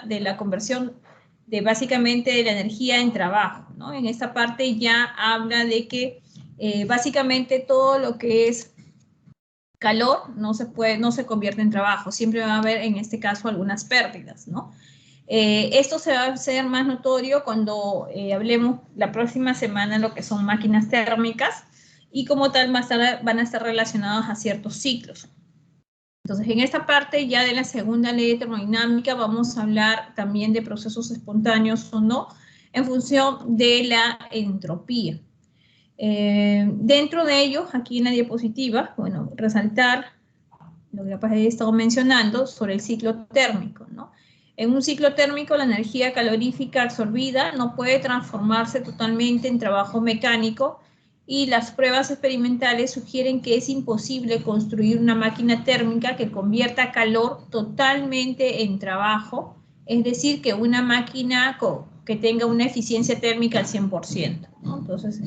de la conversión de básicamente de la energía en trabajo, ¿no? En esta parte ya habla de que básicamente todo lo que es calor no se convierte en trabajo, siempre va a haber en este caso algunas pérdidas, ¿no? Esto se va a hacer más notorio cuando hablemos la próxima semana de lo que son máquinas térmicas y como tal van a estar relacionadas a ciertos ciclos. Entonces, en esta parte ya de la segunda ley de termodinámica vamos a hablar también de procesos espontáneos o no en función de la entropía. Dentro de ellos, aquí en la diapositiva, bueno, resaltar lo que he estado mencionando sobre el ciclo térmico, ¿no? En un ciclo térmico, la energía calorífica absorbida no puede transformarse totalmente en trabajo mecánico y las pruebas experimentales sugieren que es imposible construir una máquina térmica que convierta calor totalmente en trabajo, es decir, que una máquina que tenga una eficiencia térmica al 100%, ¿no? Entonces,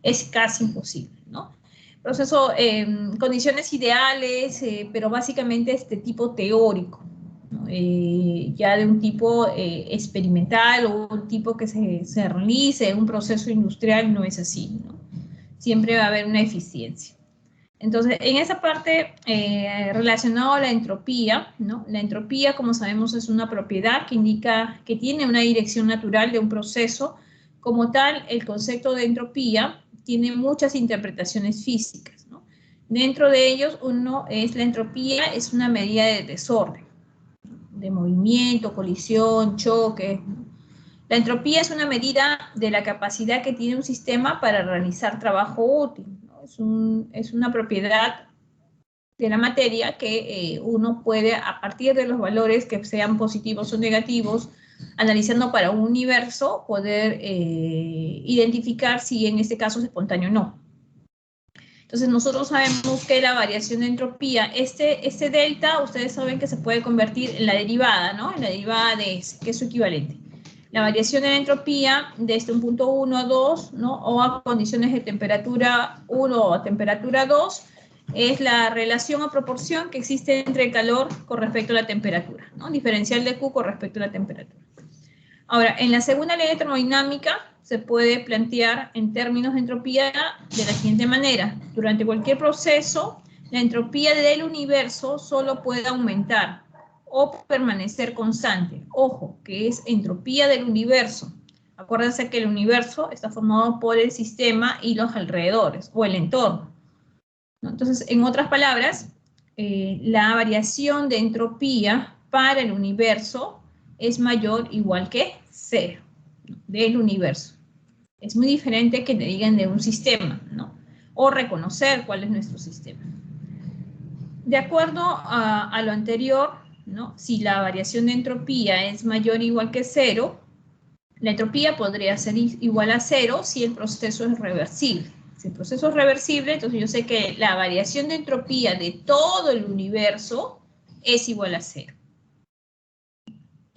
es casi imposible, ¿no? Proceso, condiciones ideales, pero básicamente este tipo teórico, ¿no? Ya de un tipo experimental o un tipo que se realice, un proceso industrial no es así, ¿no? Siempre va a haber una eficiencia. Entonces, en esa parte relacionado a la entropía, ¿no? La entropía, como sabemos, es una propiedad que indica que tiene una dirección natural de un proceso. Como tal, el concepto de entropía tiene muchas interpretaciones físicas, ¿no? Dentro de ellos, uno es la entropía, es una medida de desorden, de movimiento, colisión, choque. La entropía es una medida de la capacidad que tiene un sistema para realizar trabajo útil, ¿no? Es una propiedad de la materia que uno puede, a partir de los valores que sean positivos o negativos, analizando para un universo, poder identificar si en este caso es espontáneo o no. Entonces nosotros sabemos que la variación de entropía, este delta, ustedes saben que se puede convertir en la derivada, ¿no? En la derivada de S, que es su equivalente. La variación de la entropía desde un punto 1 a 2, ¿no? O a condiciones de temperatura 1 o a temperatura 2, es la relación o proporción que existe entre el calor con respecto a la temperatura, ¿no? Diferencial de Q con respecto a la temperatura. Ahora, en la segunda ley de termodinámica se puede plantear en términos de entropía de la siguiente manera. Durante cualquier proceso, la entropía del universo solo puede aumentar o permanecer constante. Ojo, que es entropía del universo. Acuérdense que el universo está formado por el sistema y los alrededores, o el entorno, ¿no? Entonces, en otras palabras, la variación de entropía para el universo es mayor o igual que 0, ¿no? Del universo. Es muy diferente que te digan de un sistema, ¿no? O reconocer cuál es nuestro sistema. De acuerdo a lo anterior, ¿no? Si la variación de entropía es mayor o igual que 0, la entropía podría ser igual a 0 si el proceso es reversible. Si el proceso es reversible, entonces yo sé que la variación de entropía de todo el universo es igual a 0.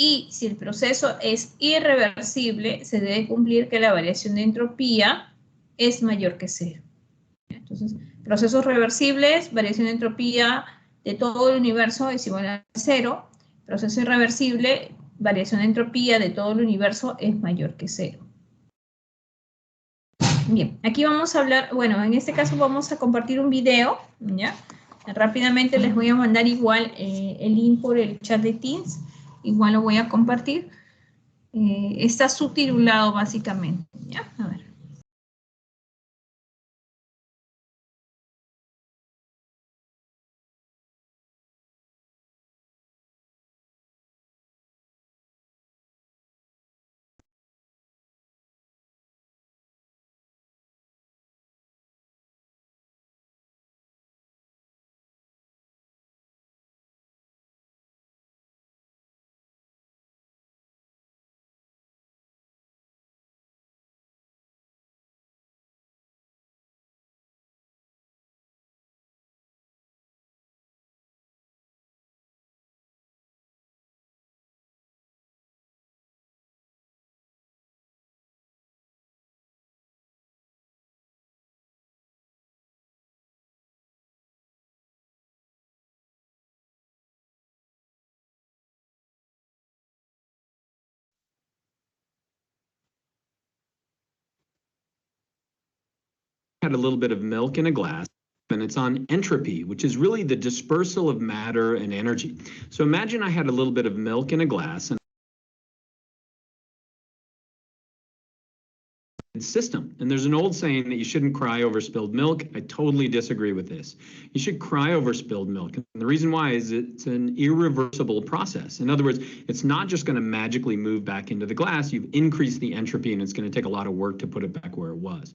Y si el proceso es irreversible, se debe cumplir que la variación de entropía es mayor que 0. Entonces, procesos reversibles, variación de entropía de todo el universo es igual a 0. Proceso irreversible, variación de entropía de todo el universo es mayor que 0. Bien, aquí vamos a hablar, bueno, en este caso vamos a compartir un video, ¿ya? Rápidamente les voy a mandar igual el link por el chat de Teams, igual lo voy a compartir. Está subtitulado básicamente, ¿ya? A ver. had a little bit of milk in a glass, and it's on entropy, which is really the dispersal of matter and energy. So imagine I had a little bit of milk in a glass and system. And there's an old saying that you shouldn't cry over spilled milk. I totally disagree with this. You should cry over spilled milk. And the reason why is it's an irreversible process. In other words, it's not just going to magically move back into the glass. You've increased the entropy, and it's going to take a lot of work to put it back where it was.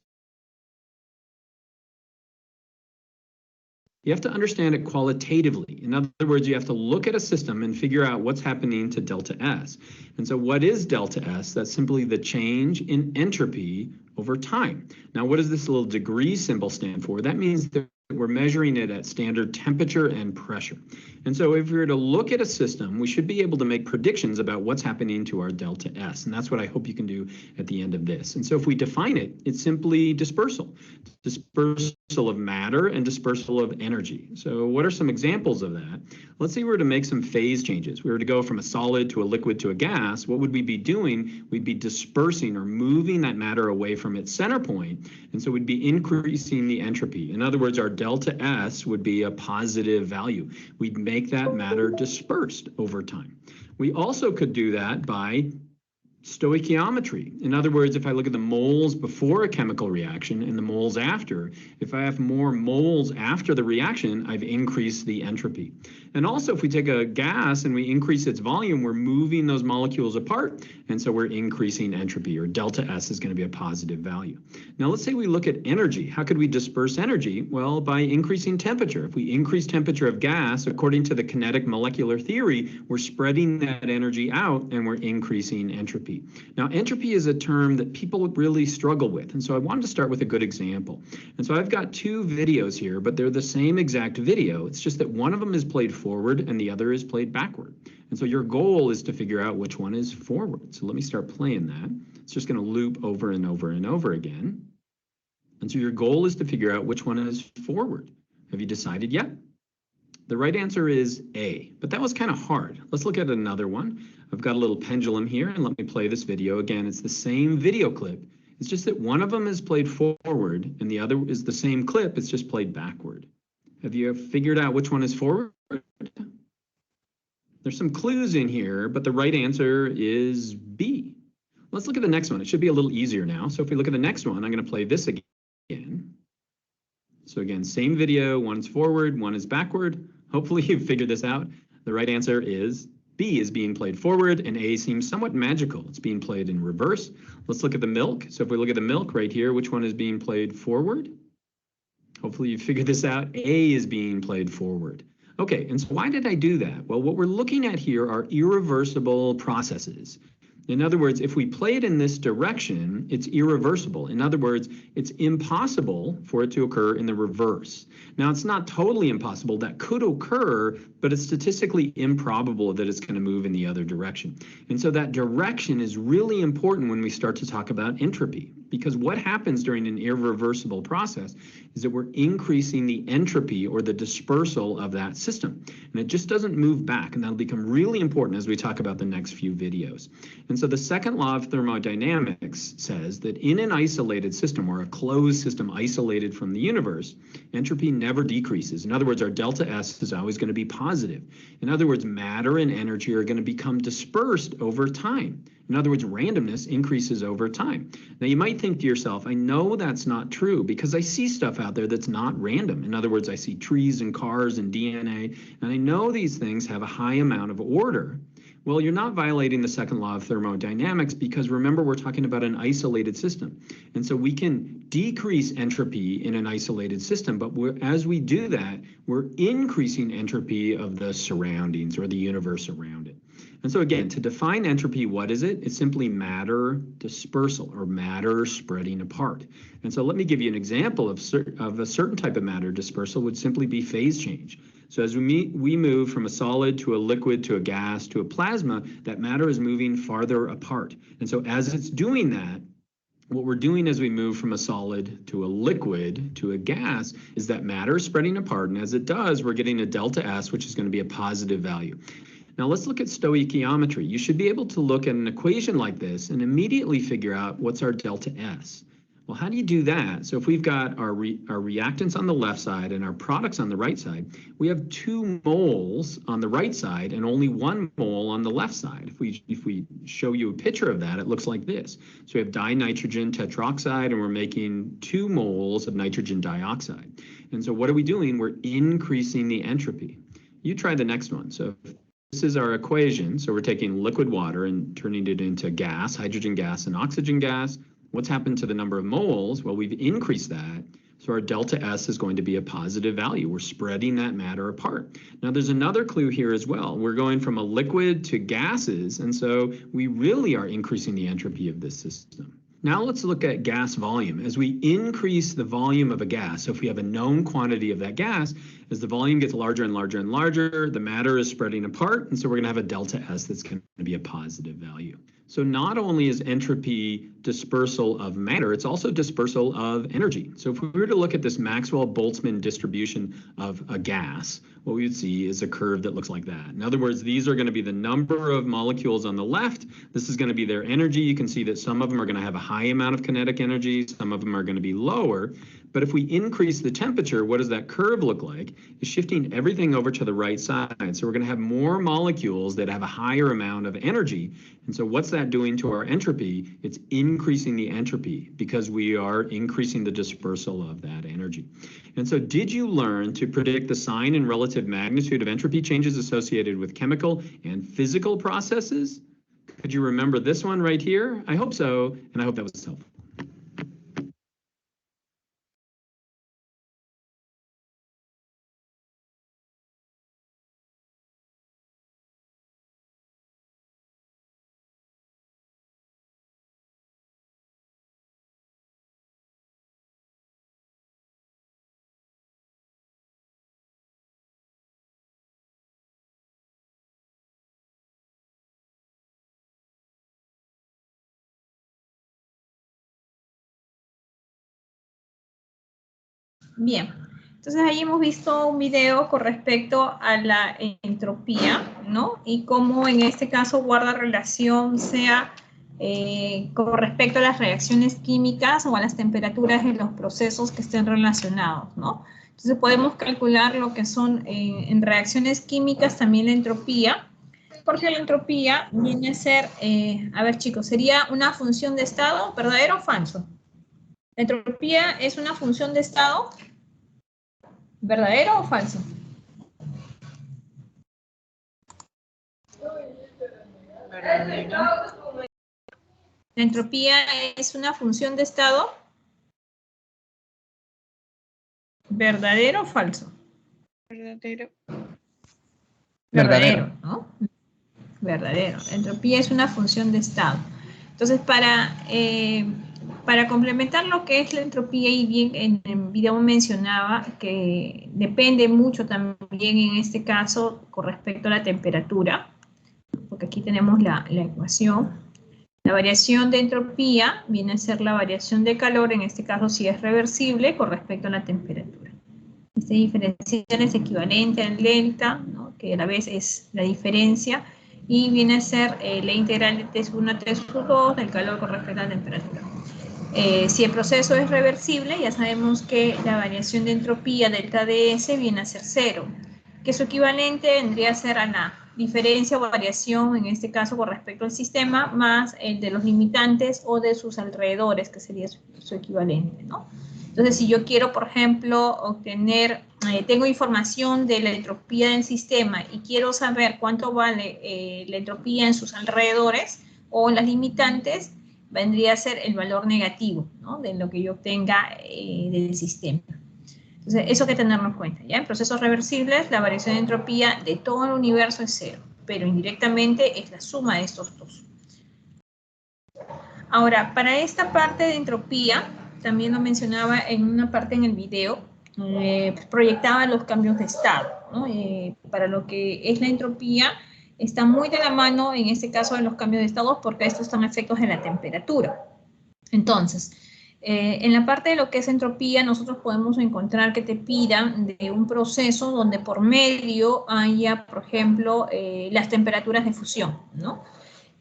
You have to understand it qualitatively. In other words, you have to look at a system and figure out what's happening to delta S. And so what is delta S? That's simply the change in entropy over time. Now, what does this little degree symbol stand for? That means that we're measuring it at standard temperature and pressure. And so if we were to look at a system, we should be able to make predictions about what's happening to our delta S. And that's what I hope you can do at the end of this. And so if we define it, it's simply dispersal. Dispersal of matter and dispersal of energy. So what are some examples of that? Let's say we were to make some phase changes. We were to go from a solid to a liquid to a gas. What would we be doing? We'd be dispersing or moving that matter away from its center point. And so we'd be increasing the entropy. In other words, our delta S would be a positive value. We'd make that matter dispersed over time. We also could do that by stoichiometry. In other words, if I look at the moles before a chemical reaction and the moles after, if I have more moles after the reaction, I've increased the entropy. And also, if we take a gas and we increase its volume, we're moving those molecules apart, and so we're increasing entropy, or delta S is going to be a positive value. Now, let's say we look at energy. How could we disperse energy? Well, by increasing temperature. If we increase temperature of gas, according to the kinetic molecular theory, we're spreading that energy out and we're increasing entropy. Now, entropy is a term that people really struggle with, and so I wanted to start with a good example. And so I've got two videos here, but they're the same exact video. It's just that one of them is played forward and the other is played backward. And so your goal is to figure out which one is forward. So let me start playing that. It's just going to loop over and over and over again. And so your goal is to figure out which one is forward. Have you decided yet? The right answer is A, but that was kind of hard. Let's look at another one. I've got a little pendulum here, and let me play this video again. It's the same video clip. It's just that one of them is played forward and the other is the same clip. It's just played backward. Have you figured out which one is forward? There's some clues in here, but the right answer is B. Let's look at the next one. It should be a little easier now. So if we look at the next one, I'm going to play this again. So again, same video, one's forward, one is backward. Hopefully you've figured this out. The right answer is B, is being played forward, and A seems somewhat magical. It's being played in reverse. Let's look at the milk. So if we look at the milk right here, which one is being played forward? Hopefully you figured this out. A is being played forward. Okay, and so why did I do that? Well, what we're looking at here are irreversible processes. In other words, if we play it in this direction, it's irreversible. In other words, it's impossible for it to occur in the reverse. Now, it's not totally impossible. That could occur, but it's statistically improbable that it's going to move in the other direction. And so that direction is really important when we start to talk about entropy, because what happens during an irreversible process is that we're increasing the entropy or the dispersal of that system. And it just doesn't move back, and that'll become really important as we talk about the next few videos. And so the second law of thermodynamics says that in an isolated system, or a closed system isolated from the universe, entropy never decreases. In other words, our delta S is always going to be positive. In other words, matter and energy are going to become dispersed over time. In other words, randomness increases over time. Now, you might think to yourself, I know that's not true because I see stuff out there that's not random. In other words, I see trees and cars and DNA, and I know these things have a high amount of order. Well, you're not violating the second law of thermodynamics because remember, we're talking about an isolated system. And so we can decrease entropy in an isolated system, but as we do that, we're increasing entropy of the surroundings or the universe around it. And so again, to define entropy, what is it? It's simply matter dispersal or matter spreading apart. And so let me give you an example of a certain type of matter dispersal would simply be phase change. So as we move from a solid to a liquid to a gas to a plasma, that matter is moving farther apart. And so as it's doing that, what we're doing as we move from a solid to a liquid to a gas is that matter is spreading apart. And as it does, we're getting a delta S, which is going to be a positive value. Now let's look at stoichiometry. You should be able to look at an equation like this and immediately figure out what's our delta S. Well, how do you do that? So if we've got our reactants on the left side and our products on the right side, we have 2 moles on the right side and only 1 mole on the left side. If we show you a picture of that, it looks like this. So we have dinitrogen tetroxide and we're making 2 moles of nitrogen dioxide. And so what are we doing? We're increasing the entropy. You try the next one. So this is our equation. So we're taking liquid water and turning it into gas, hydrogen gas and oxygen gas. What's happened to the number of moles? Well, we've increased that. So our delta S is going to be a positive value. We're spreading that matter apart. Now there's another clue here as well. We're going from a liquid to gases. And so we really are increasing the entropy of this system. Now let's look at gas volume. As we increase the volume of a gas, so if we have a known quantity of that gas, as the volume gets larger and larger and larger, the matter is spreading apart, and so we're going to have a delta S that's going to be a positive value. So not only is entropy dispersal of matter, it's also dispersal of energy. So if we were to look at this Maxwell-Boltzmann distribution of a gas, what we would see is a curve that looks like that. In other words, these are going to be the number of molecules on the left. This is going to be their energy. You can see that some of them are going to have a high amount of kinetic energy. Some of them are going to be lower. But if we increase the temperature, what does that curve look like? It's shifting everything over to the right side. So we're going to have more molecules that have a higher amount of energy. And so what's that doing to our entropy? It's increasing the entropy because we are increasing the dispersal of that energy. And so did you learn to predict the sign and relative magnitude of entropy changes associated with chemical and physical processes? Could you remember this one right here? I hope so, and I hope that was helpful. Bien, entonces ahí hemos visto un video con respecto a la entropía, ¿no? Y cómo en este caso guarda relación sea con respecto a las reacciones químicas o a las temperaturas en los procesos que estén relacionados, ¿no? Entonces podemos calcular lo que son en reacciones químicas también la entropía, porque la entropía viene a ser, a ver chicos, sería una función de estado, ¿verdadero o falso? ¿La entropía es una función de estado? ¿Verdadero o falso? Verdadero. ¿La entropía es una función de estado? ¿Verdadero o falso? Verdadero. Verdadero, ¿no? Verdadero. La entropía es una función de estado. Entonces, para complementar lo que es la entropía, y bien en el video mencionaba que depende mucho también en este caso con respecto a la temperatura, porque aquí tenemos la ecuación. La variación de entropía viene a ser la variación de calor, en este caso si es reversible con respecto a la temperatura. Esta diferenciación es equivalente al delta, ¿no? Que a la vez es la diferencia, y viene a ser la integral de T1 a T2 del calor con respecto a la temperatura. Si el proceso es reversible, ya sabemos que la variación de entropía delta ds viene a ser 0, que su equivalente vendría a ser a la diferencia o variación, en este caso con respecto al sistema, más el de los limitantes o de sus alrededores, que sería su equivalente, ¿no? Entonces, si yo quiero, por ejemplo, obtener, tengo información de la entropía del sistema y quiero saber cuánto vale la entropía en sus alrededores o en las limitantes, vendría a ser el valor negativo, ¿no? De lo que yo obtenga del sistema. Entonces, eso hay que tenerlo en cuenta, ¿ya? En procesos reversibles, la variación de entropía de todo el universo es 0, pero indirectamente es la suma de estos dos. Ahora, para esta parte de entropía, también lo mencionaba en una parte en el video, proyectaba los cambios de estado, ¿no? Para lo que es la entropía, está muy de la mano, en este caso, de los cambios de estado, porque estos están efectos de la temperatura. Entonces, en la parte de lo que es entropía, nosotros podemos encontrar que te pidan de un proceso donde por medio haya, por ejemplo, las temperaturas de fusión, ¿no?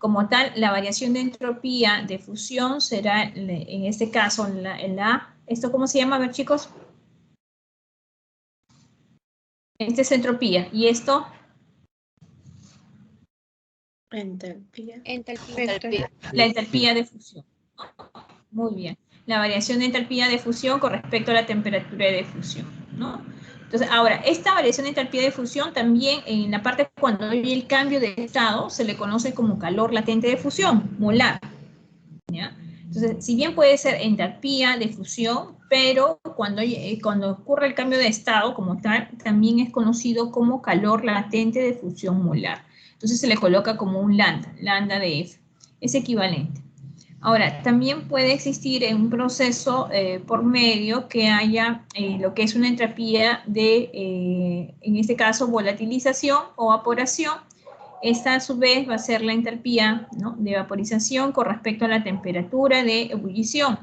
como tal, la variación de entropía de fusión será, en este caso, ¿esto cómo se llama? A ver, chicos. Esta es entropía. ¿Y esto? Entalpía. Entalpía. La entalpía de fusión. Muy bien. La variación de entalpía de fusión con respecto a la temperatura de fusión, ¿no? Entonces, ahora, esta variación de entalpía de fusión también en la parte cuando hay el cambio de estado se le conoce como calor latente de fusión, molar, ¿ya? Entonces, si bien puede ser entalpía de fusión, pero cuando ocurre el cambio de estado como tal, también es conocido como calor latente de fusión molar. Entonces se le coloca como un lambda de F. Es equivalente. Ahora, también puede existir en un proceso por medio que haya lo que es una entropía de, en este caso, volatilización o evaporación. Esta a su vez va a ser la entalpía, ¿no?, de vaporización con respecto a la temperatura de ebullición.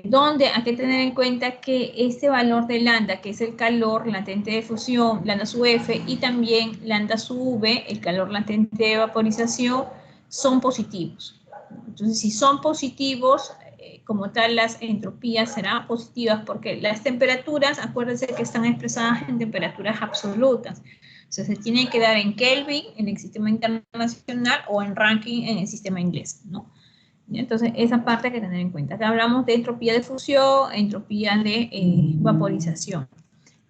Donde hay que tener en cuenta que este valor de lambda, que es el calor latente de fusión, lambda sub F, y también lambda sub V, el calor latente de vaporización, son positivos. Entonces, si son positivos, como tal, las entropías serán positivas porque las temperaturas, acuérdense que están expresadas en temperaturas absolutas. O sea, se tiene que dar en Kelvin en el sistema internacional o en Rankine en el sistema inglés, ¿no? Entonces, esa parte hay que tener en cuenta. Acá hablamos de entropía de fusión, entropía de vaporización.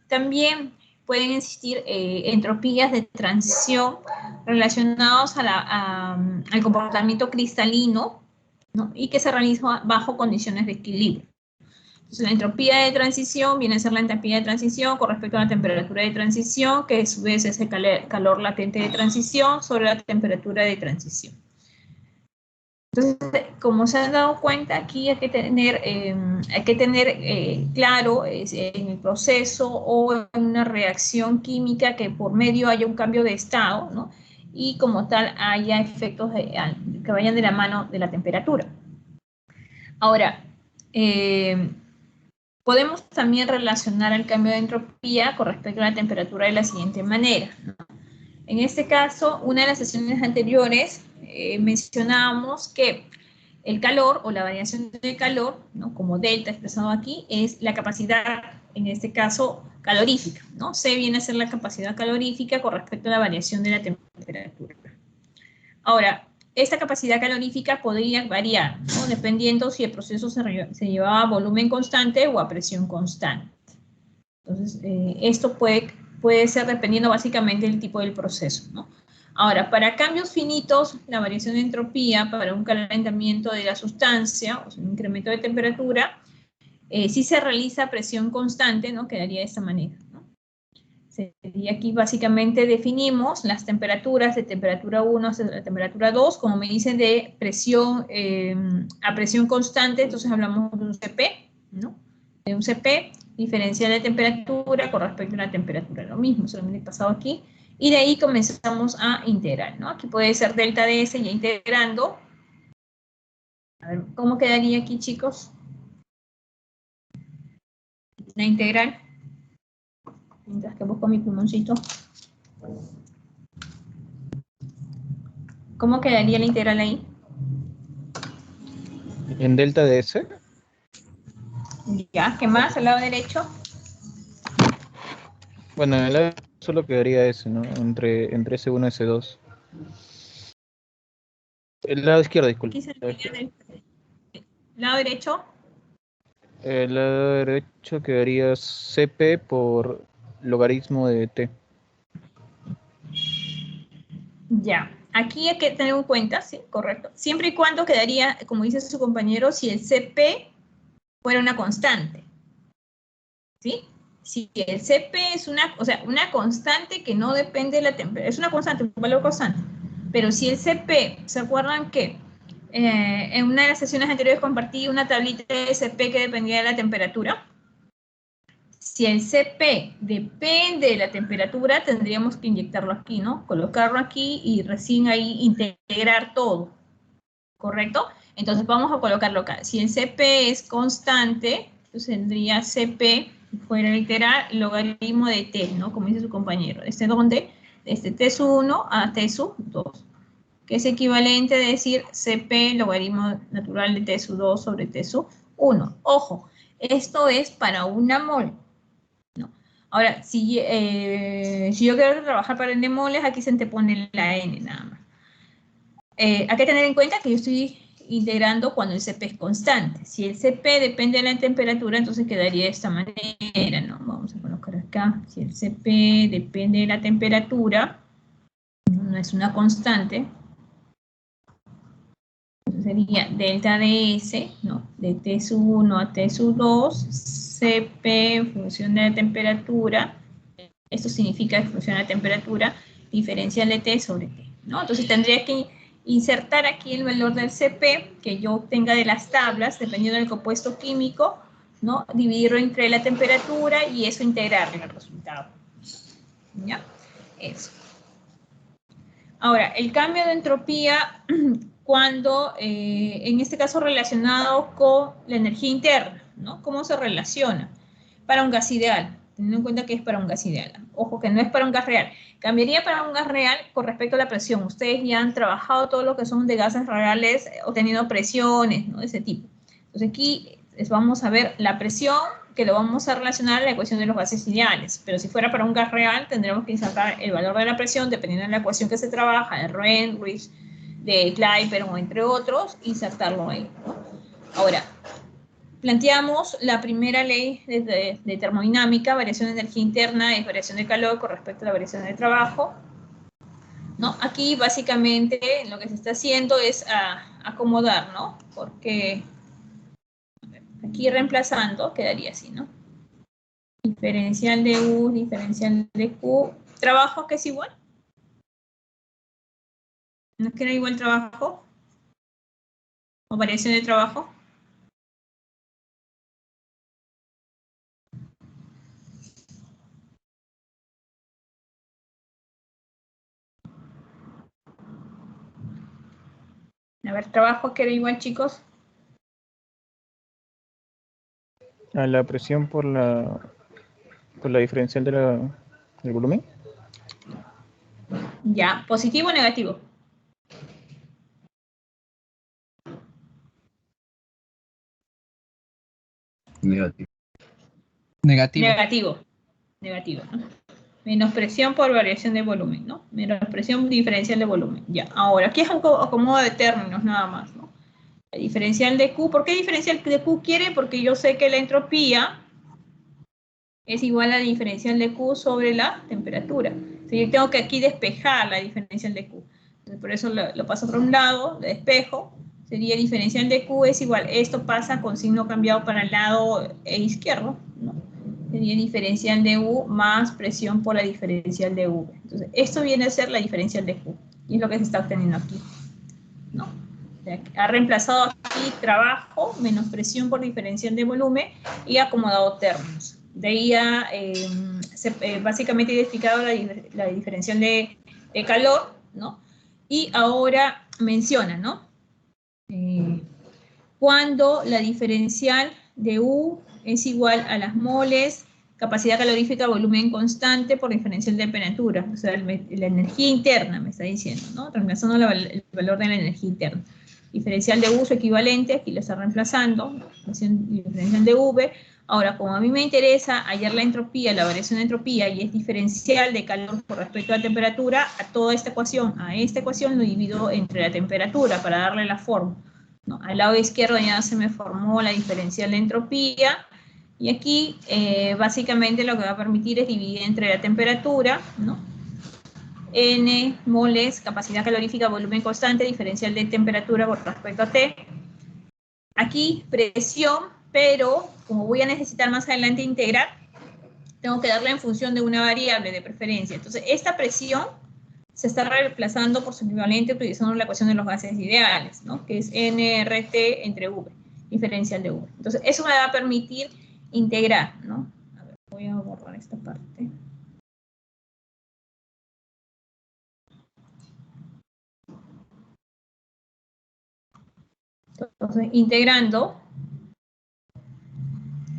También pueden existir entropías de transición relacionados al comportamiento cristalino, ¿no?, y que se realiza bajo condiciones de equilibrio. Entonces, la entropía de transición viene a ser la entropía de transición con respecto a la temperatura de transición, que a su vez es el calor latente de transición sobre la temperatura de transición. Entonces, como se han dado cuenta, aquí hay que tener claro en el proceso o en una reacción química que por medio haya un cambio de estado, ¿no?, y como tal haya efectos que vayan de la mano de la temperatura. Ahora, podemos también relacionar el cambio de entropía con respecto a la temperatura de la siguiente manera, ¿no? En este caso, una de las sesiones anteriores mencionábamos que el calor o la variación de calor, ¿no?, como delta expresado aquí, es la capacidad, en este caso, calorífica, ¿no? C viene a ser la capacidad calorífica con respecto a la variación de la temperatura. Ahora, esta capacidad calorífica podría variar, ¿no?, dependiendo si el proceso se llevaba a volumen constante o a presión constante. Entonces, esto puede ser dependiendo básicamente del tipo del proceso, ¿no? Ahora, para cambios finitos, la variación de entropía para un calentamiento de la sustancia, o sea, un incremento de temperatura, si se realiza a presión constante, ¿no?, quedaría de esta manera, ¿no? Sería aquí básicamente definimos las temperaturas de temperatura 1 hasta la temperatura 2, como me dicen de presión a presión constante, entonces hablamos de un CP, ¿no?, de un CP, diferencial de temperatura con respecto a una temperatura, lo mismo, solamente he pasado aquí, y de ahí comenzamos a integrar, ¿no? Aquí puede ser delta de S ya integrando. A ver, ¿cómo quedaría aquí, chicos? La integral. Mientras que busco mi plumoncito. ¿Cómo quedaría la integral ahí? En delta de S. Ya, ¿qué más? Al lado derecho. Bueno, en el lado solo quedaría S, ¿no? Entre S1 y S2. El lado izquierdo, disculpe. Aquí se lado derecho. El lado derecho quedaría CP por logaritmo de T. Ya, aquí hay que tener en cuenta, sí, correcto. Siempre y cuando quedaría, como dice su compañero, si el CP fuera una constante. ¿Sí? Si el CP es una constante que no depende de la temperatura, es una constante, un valor constante. Pero si el CP, ¿se acuerdan que en una de las sesiones anteriores compartí una tablita de CP que dependía de la temperatura? Si el CP depende de la temperatura, tendríamos que inyectarlo aquí, ¿no? Colocarlo aquí y recién ahí integrar todo, ¿correcto? Entonces vamos a colocarlo acá. Si el CP es constante, entonces tendría CP, fuera literal, logaritmo de T, ¿no? Como dice su compañero. Donde desde T sub 1 a T sub 2, que es equivalente a decir Cp logaritmo natural de T sub 2 sobre T sub 1. Ojo, esto es para una mol. ¿No? Ahora, si yo quiero trabajar para n moles, aquí se antepone la n nada más. Hay que tener en cuenta que yo estoy integrando cuando el Cp es constante. Si el Cp depende de la temperatura, entonces quedaría de esta manera, ¿no? Vamos a colocar acá. Si el Cp depende de la temperatura, no es una constante, entonces sería delta ds, ¿no? De T sub 1 a T sub 2, Cp en función de la temperatura, esto significa en función de la temperatura, diferencial de T sobre T, ¿no? Entonces tendría que insertar aquí el valor del Cp que yo obtenga de las tablas, dependiendo del compuesto químico, ¿no? Dividirlo entre la temperatura y eso integrarlo en el resultado. ¿Ya? Eso. Ahora, el cambio de entropía cuando, en este caso relacionado con la energía interna, ¿no? ¿Cómo se relaciona? Para un gas ideal, teniendo en cuenta que es para un gas ideal. Ojo, que no es para un gas real. Cambiaría para un gas real con respecto a la presión. Ustedes ya han trabajado todo lo que son de gases reales, obteniendo presiones, ¿no? De ese tipo. Entonces aquí vamos a ver la presión, que lo vamos a relacionar a la ecuación de los gases ideales. Pero si fuera para un gas real, tendremos que insertar el valor de la presión, dependiendo de la ecuación que se trabaja, de Renrich, de Clapeyron, entre otros, insertarlo ahí, ¿no? Ahora, planteamos la primera ley de termodinámica, variación de energía interna es variación de calor con respecto a la variación de trabajo, ¿no? Aquí básicamente lo que se está haciendo es acomodar, ¿no? Porque aquí reemplazando quedaría así, ¿no? Diferencial de U, diferencial de Q, trabajo que es igual. ¿No es que era igual trabajo? ¿O variación de trabajo? A ver, trabajo que era igual, chicos. A la presión por la diferencial del volumen. Ya, ¿positivo o negativo? Negativo. Negativo. Negativo. Negativo, ¿no? Menos presión por variación de volumen, ¿no? Menos presión diferencial de volumen. Ya, ahora, aquí es un acomodo de términos nada más, ¿no? La diferencial de Q, ¿por qué diferencial de Q quiere? Porque yo sé que la entropía es igual a la diferencial de Q sobre la temperatura. Entonces yo tengo que aquí despejar la diferencial de Q. Entonces, por eso lo paso por un lado, lo despejo. Sería diferencial de Q es igual, esto pasa con signo cambiado para el lado izquierdo, ¿no? Sería diferencial de U más presión por la diferencial de V. Entonces, esto viene a ser la diferencial de Q. Y es lo que se está obteniendo aquí, ¿no? O sea, ha reemplazado aquí trabajo menos presión por diferencial de volumen y acomodado términos. De ahí básicamente identificado la diferencial de calor, ¿no? Y ahora menciona, ¿no? Cuando la diferencial de U es igual a las moles, capacidad calorífica, volumen constante por diferencial de temperatura, o sea, la energía interna, me está diciendo, ¿no? Reemplazando el valor de la energía interna. Diferencial de U, su equivalente, aquí lo está reemplazando, diferencial de V. Ahora, como a mí me interesa hallar la entropía, la variación de entropía, y es diferencial de calor con respecto a la temperatura, a toda esta ecuación, lo divido entre la temperatura para darle la forma. ¿No? Al lado izquierdo ya se me formó la diferencial de entropía, y aquí básicamente lo que va a permitir es dividir entre la temperatura, ¿no? N moles, capacidad calorífica, volumen constante, diferencial de temperatura con respecto a T. Aquí presión, pero como voy a necesitar más adelante integrar, tengo que darle en función de una variable de preferencia. Entonces esta presión se está reemplazando por su equivalente utilizando la ecuación de los gases ideales, ¿no? Que es nRT entre V, diferencial de V. Entonces, eso me va a permitir integrar, ¿no? A ver, voy a borrar esta parte. Entonces, integrando,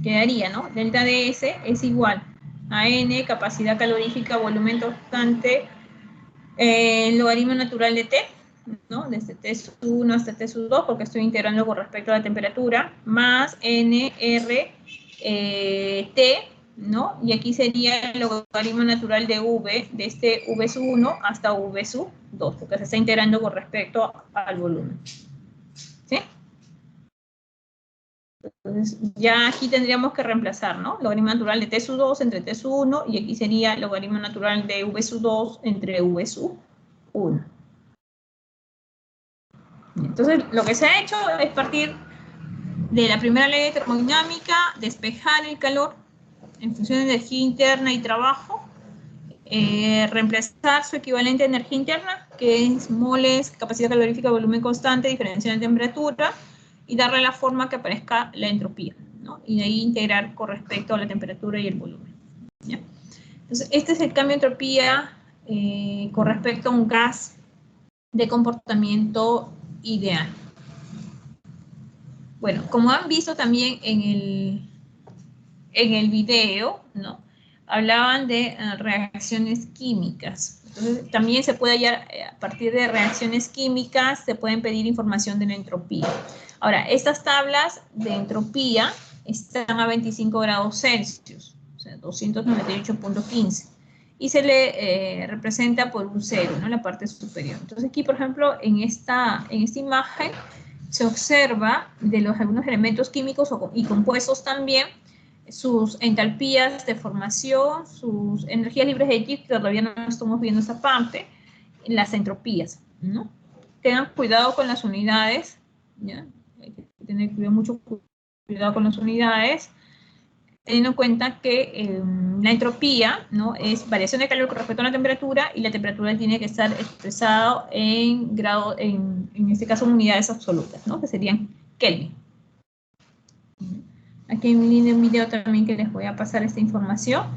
quedaría, ¿no? Delta ds es igual a n, capacidad calorífica, volumen constante, El logaritmo natural de T, ¿no? Desde T1 hasta T2, porque estoy integrando con respecto a la temperatura, más NR T, ¿no? Y aquí sería el logaritmo natural de V, de este V1 hasta V2, porque se está integrando con respecto al volumen. ¿Sí? Entonces, ya aquí tendríamos que reemplazar, ¿no? Logaritmo natural de T2 entre T1, y aquí sería logaritmo natural de V2 entre V1. Entonces, lo que se ha hecho es partir de la primera ley de termodinámica, despejar el calor en función de energía interna y trabajo, reemplazar su equivalente a energía interna, que es moles, capacidad calorífica, volumen constante, diferencial de temperatura, y darle la forma que aparezca la entropía, ¿no? Y de ahí integrar con respecto a la temperatura y el volumen, ¿ya? Entonces, este es el cambio de entropía con respecto a un gas de comportamiento ideal. Bueno, como han visto también en el video, ¿no? Hablaban de reacciones químicas. Entonces, también se puede hallar, a partir de reacciones químicas, se pueden pedir información de la entropía. Ahora, estas tablas de entropía están a 25 grados Celsius, o sea, 298.15. Y se le representa por un 0, ¿no? En la parte superior. Entonces, aquí, por ejemplo, en esta imagen, se observa de algunos elementos químicos y compuestos también, sus entalpías de formación, sus energías libres de Gibbs, que todavía no estamos viendo esa parte, las entropías, ¿no? Tengan cuidado con las unidades, ¿ya? Hay que tener mucho cuidado con las unidades, teniendo en cuenta que la entropía, ¿no? Es variación de calor con respecto a la temperatura, y la temperatura tiene que estar expresada en grado, en este caso en unidades absolutas, ¿no? Que serían Kelvin. Aquí hay un video también que les voy a pasar esta información,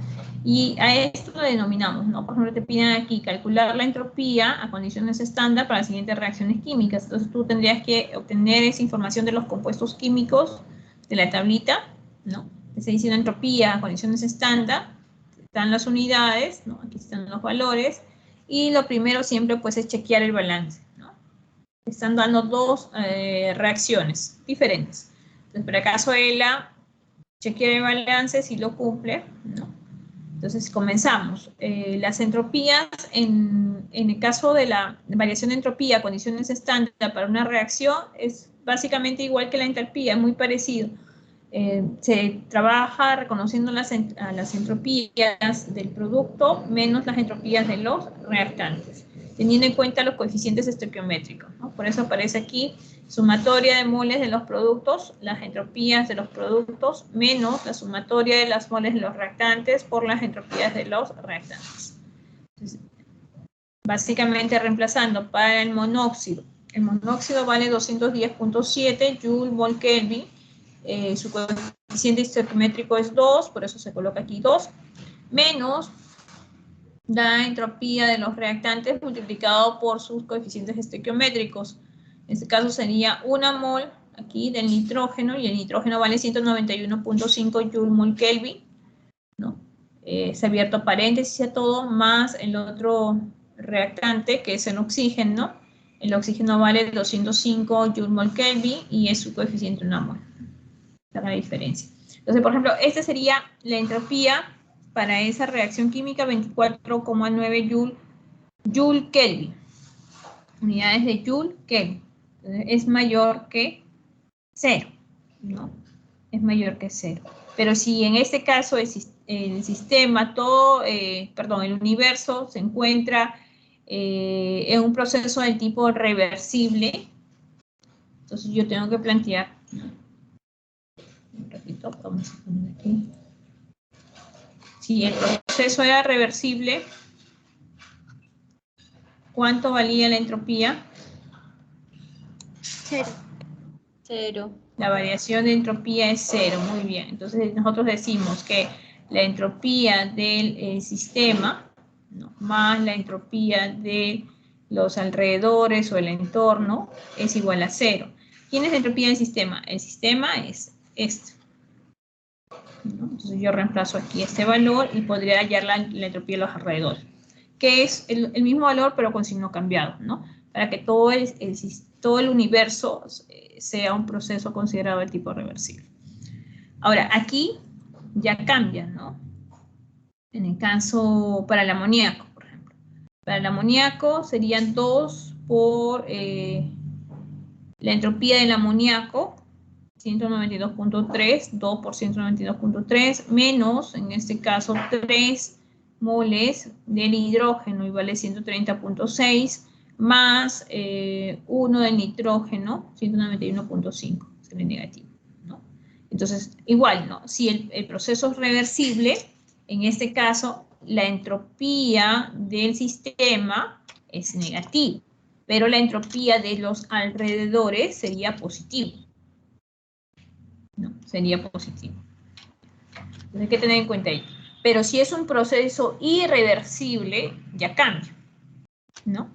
y a esto lo denominamos, ¿no? Por ejemplo, te piden aquí calcular la entropía a condiciones estándar para las siguientes reacciones químicas. Entonces tú tendrías que obtener esa información de los compuestos químicos de la tablita, ¿no? Se dice una entropía a condiciones estándar, están las unidades, ¿no? Aquí están los valores, y lo primero siempre pues es chequear el balance, ¿no? Están dando dos reacciones diferentes. Entonces, para el caso de la chequear el balance, si lo cumple, ¿no? Entonces comenzamos. Las entropías, en el caso de la variación de entropía a condiciones estándar para una reacción, es básicamente igual que la entalpía, es muy parecido. Se trabaja reconociendo las entropías del producto menos las entropías de los reactantes, teniendo en cuenta los coeficientes estequiométricos, ¿no? Por eso aparece aquí sumatoria de moles de los productos, las entropías de los productos, menos la sumatoria de las moles de los reactantes por las entropías de los reactantes. Entonces, básicamente reemplazando para el monóxido vale 210.7 Joule/mol/Kelvin, su coeficiente estequiométrico es 2, por eso se coloca aquí 2, menos la entropía de los reactantes multiplicado por sus coeficientes estequiométricos. En este caso sería 1 mol aquí del nitrógeno, y el nitrógeno vale 191.5 Joule/mol/Kelvin, ¿no? Se ha abierto paréntesis a todo, más el otro reactante, que es el oxígeno, ¿no? El oxígeno vale 205 Joule/mol/Kelvin y es su coeficiente 1 mol. Esta es la diferencia. Entonces, por ejemplo, esta sería la entropía para esa reacción química, 24,9 Joule/Kelvin. Unidades de Joule/Kelvin. Es mayor que 0, ¿no? Es mayor que 0. Pero si en este caso el sistema, el universo se encuentra en un proceso de tipo reversible, entonces yo tengo que plantear, ¿no? Un ratito, vamos a poner aquí. Si el proceso era reversible, ¿cuánto valía la entropía? 0. 0. La variación de entropía es 0, muy bien. Entonces nosotros decimos que la entropía del sistema, ¿no?, más la entropía de los alrededores o el entorno es igual a 0. ¿Quién es la entropía del sistema? El sistema es este, ¿no? Entonces yo reemplazo aquí este valor y podría hallar la entropía de los alrededores. que es el mismo valor pero con signo cambiado, ¿no? Para que todo el universo sea un proceso considerado de tipo reversible. Ahora, aquí ya cambia, ¿no? En el caso para el amoníaco, por ejemplo. Para el amoníaco serían 2 por la entropía del amoníaco, 192.3, 2 por 192.3, menos, en este caso, 3 moles del hidrógeno, y vale 130.6, más 1 del nitrógeno, 191.5, es el negativo, ¿no? Entonces, igual, ¿no? Si el proceso es reversible, en este caso, la entropía del sistema es negativa, pero la entropía de los alrededores sería positiva. No, sería positivo. Entonces hay que tener en cuenta ahí. Pero si es un proceso irreversible, ya cambia, ¿no?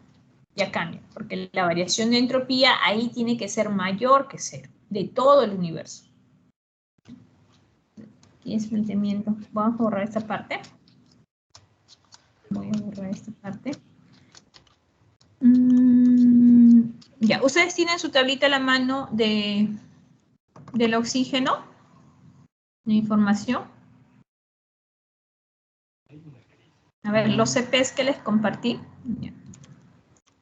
Ya cambia, porque la variación de entropía ahí tiene que ser mayor que 0, de todo el universo. Aquí es planteamiento. Vamos a borrar esta parte. Voy a borrar esta parte. Ya, ustedes tienen su tablita a la mano del oxígeno, de información. A ver, los CPs que les compartí,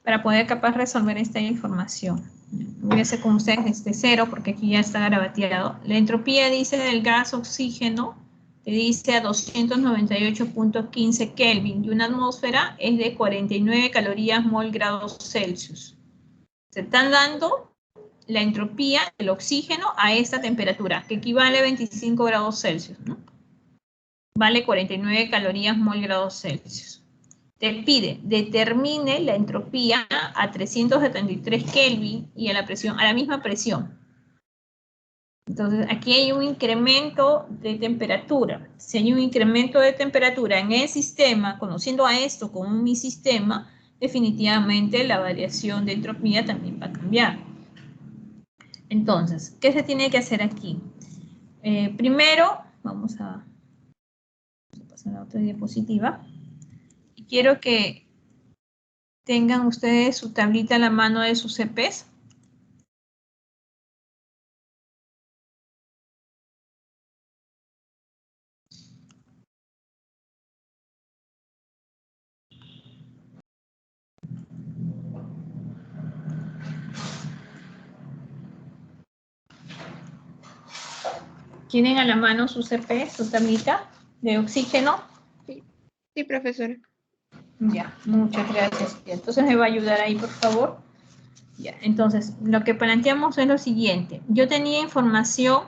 para poder capaz resolver esta información. Voy a hacer con ustedes desde 0, porque aquí ya está garabateado. La entropía, dice, del gas oxígeno, te dice a 298.15 Kelvin, y una atmósfera es de 49 calorías mol grados Celsius. Se están dando la entropía del oxígeno a esta temperatura, que equivale a 25 grados Celsius, ¿no? Vale 49 calorías mol grados Celsius. Te pide, determine la entropía a 373 Kelvin y a la misma presión. Entonces, aquí hay un incremento de temperatura. Si hay un incremento de temperatura en el sistema, conociendo a esto como mi sistema, definitivamente la variación de entropía también va a cambiar. Entonces, ¿qué se tiene que hacer aquí? Primero, vamos a pasar a otra diapositiva. Y quiero que tengan ustedes su tablita a la mano de sus CPs. ¿Tienen a la mano su CP, su tablita de oxígeno? Sí, profesora. Ya, muchas gracias. Entonces me va a ayudar ahí, por favor. Ya, entonces, lo que planteamos es lo siguiente. Yo tenía información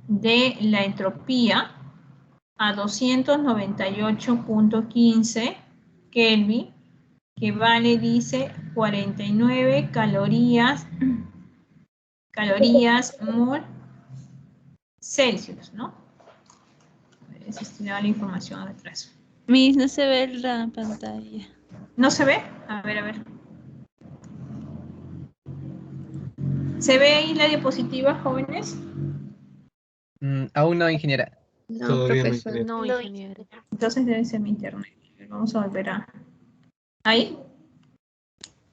de la entropía a 298.15 Kelvin, que vale, dice, 49 calorías mol Celsius, ¿no? A ver si estoy dando la información atrás. Miss, no se ve la pantalla. ¿No se ve? A ver, a ver. ¿Se ve ahí la diapositiva, jóvenes? Aún no, ingeniera. No, Todavía no, profesor, ingeniero. no, ingeniero. Entonces debe ser mi internet. Vamos a volver a... ¿Ahí?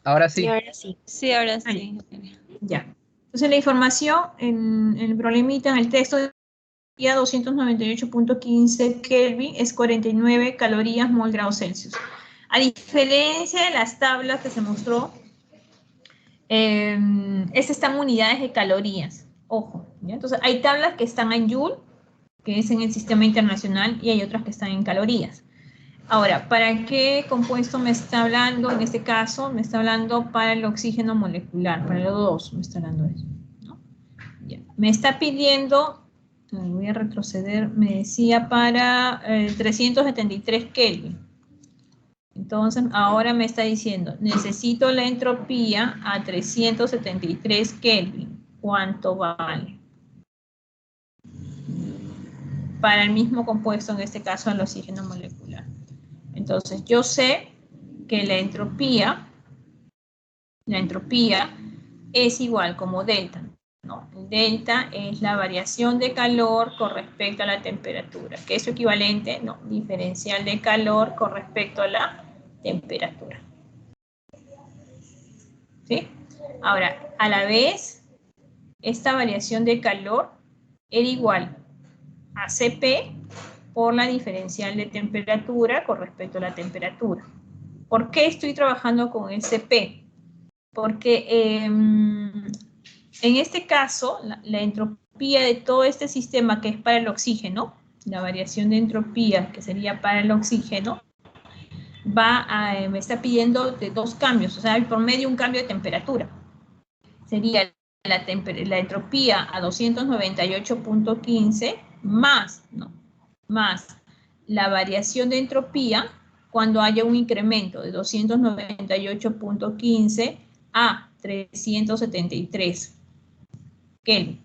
Ahora Sí, sí. ahora sí. Sí, ahora Ahí. sí. Ya. Entonces la información en el problemita, en el texto, y a 298.15 Kelvin es 49 calorías mol grados Celsius. A diferencia de las tablas que se mostró, estas están en unidades de calorías. Ojo, ¿ya? Entonces hay tablas que están en Joule, que es en el sistema internacional, y hay otras que están en calorías. Ahora, ¿para qué compuesto me está hablando? En este caso, me está hablando para el oxígeno molecular, para el O2, me está hablando de eso, ¿no? Ya. Me está pidiendo, voy a retroceder, me decía para 373 Kelvin. Entonces, ahora me está diciendo, necesito la entropía a 373 Kelvin. ¿Cuánto vale? Para el mismo compuesto, en este caso, el oxígeno molecular. Entonces, yo sé que la entropía es igual como delta, ¿no? Delta es la variación de calor con respecto a la temperatura, que es su equivalente, no, diferencial de calor con respecto a la temperatura. ¿Sí? Ahora, a la vez, esta variación de calor era igual a Cp por la diferencial de temperatura con respecto a la temperatura. ¿Por qué estoy trabajando con el Cp? Porque en este caso, la entropía de todo este sistema que es para el oxígeno, la variación de entropía que sería para el oxígeno, me está pidiendo de dos cambios, o sea, por medio un cambio de temperatura. Sería la entropía a 298.15 más, ¿no? Más la variación de entropía cuando haya un incremento de 298.15 a 373 Kelvin.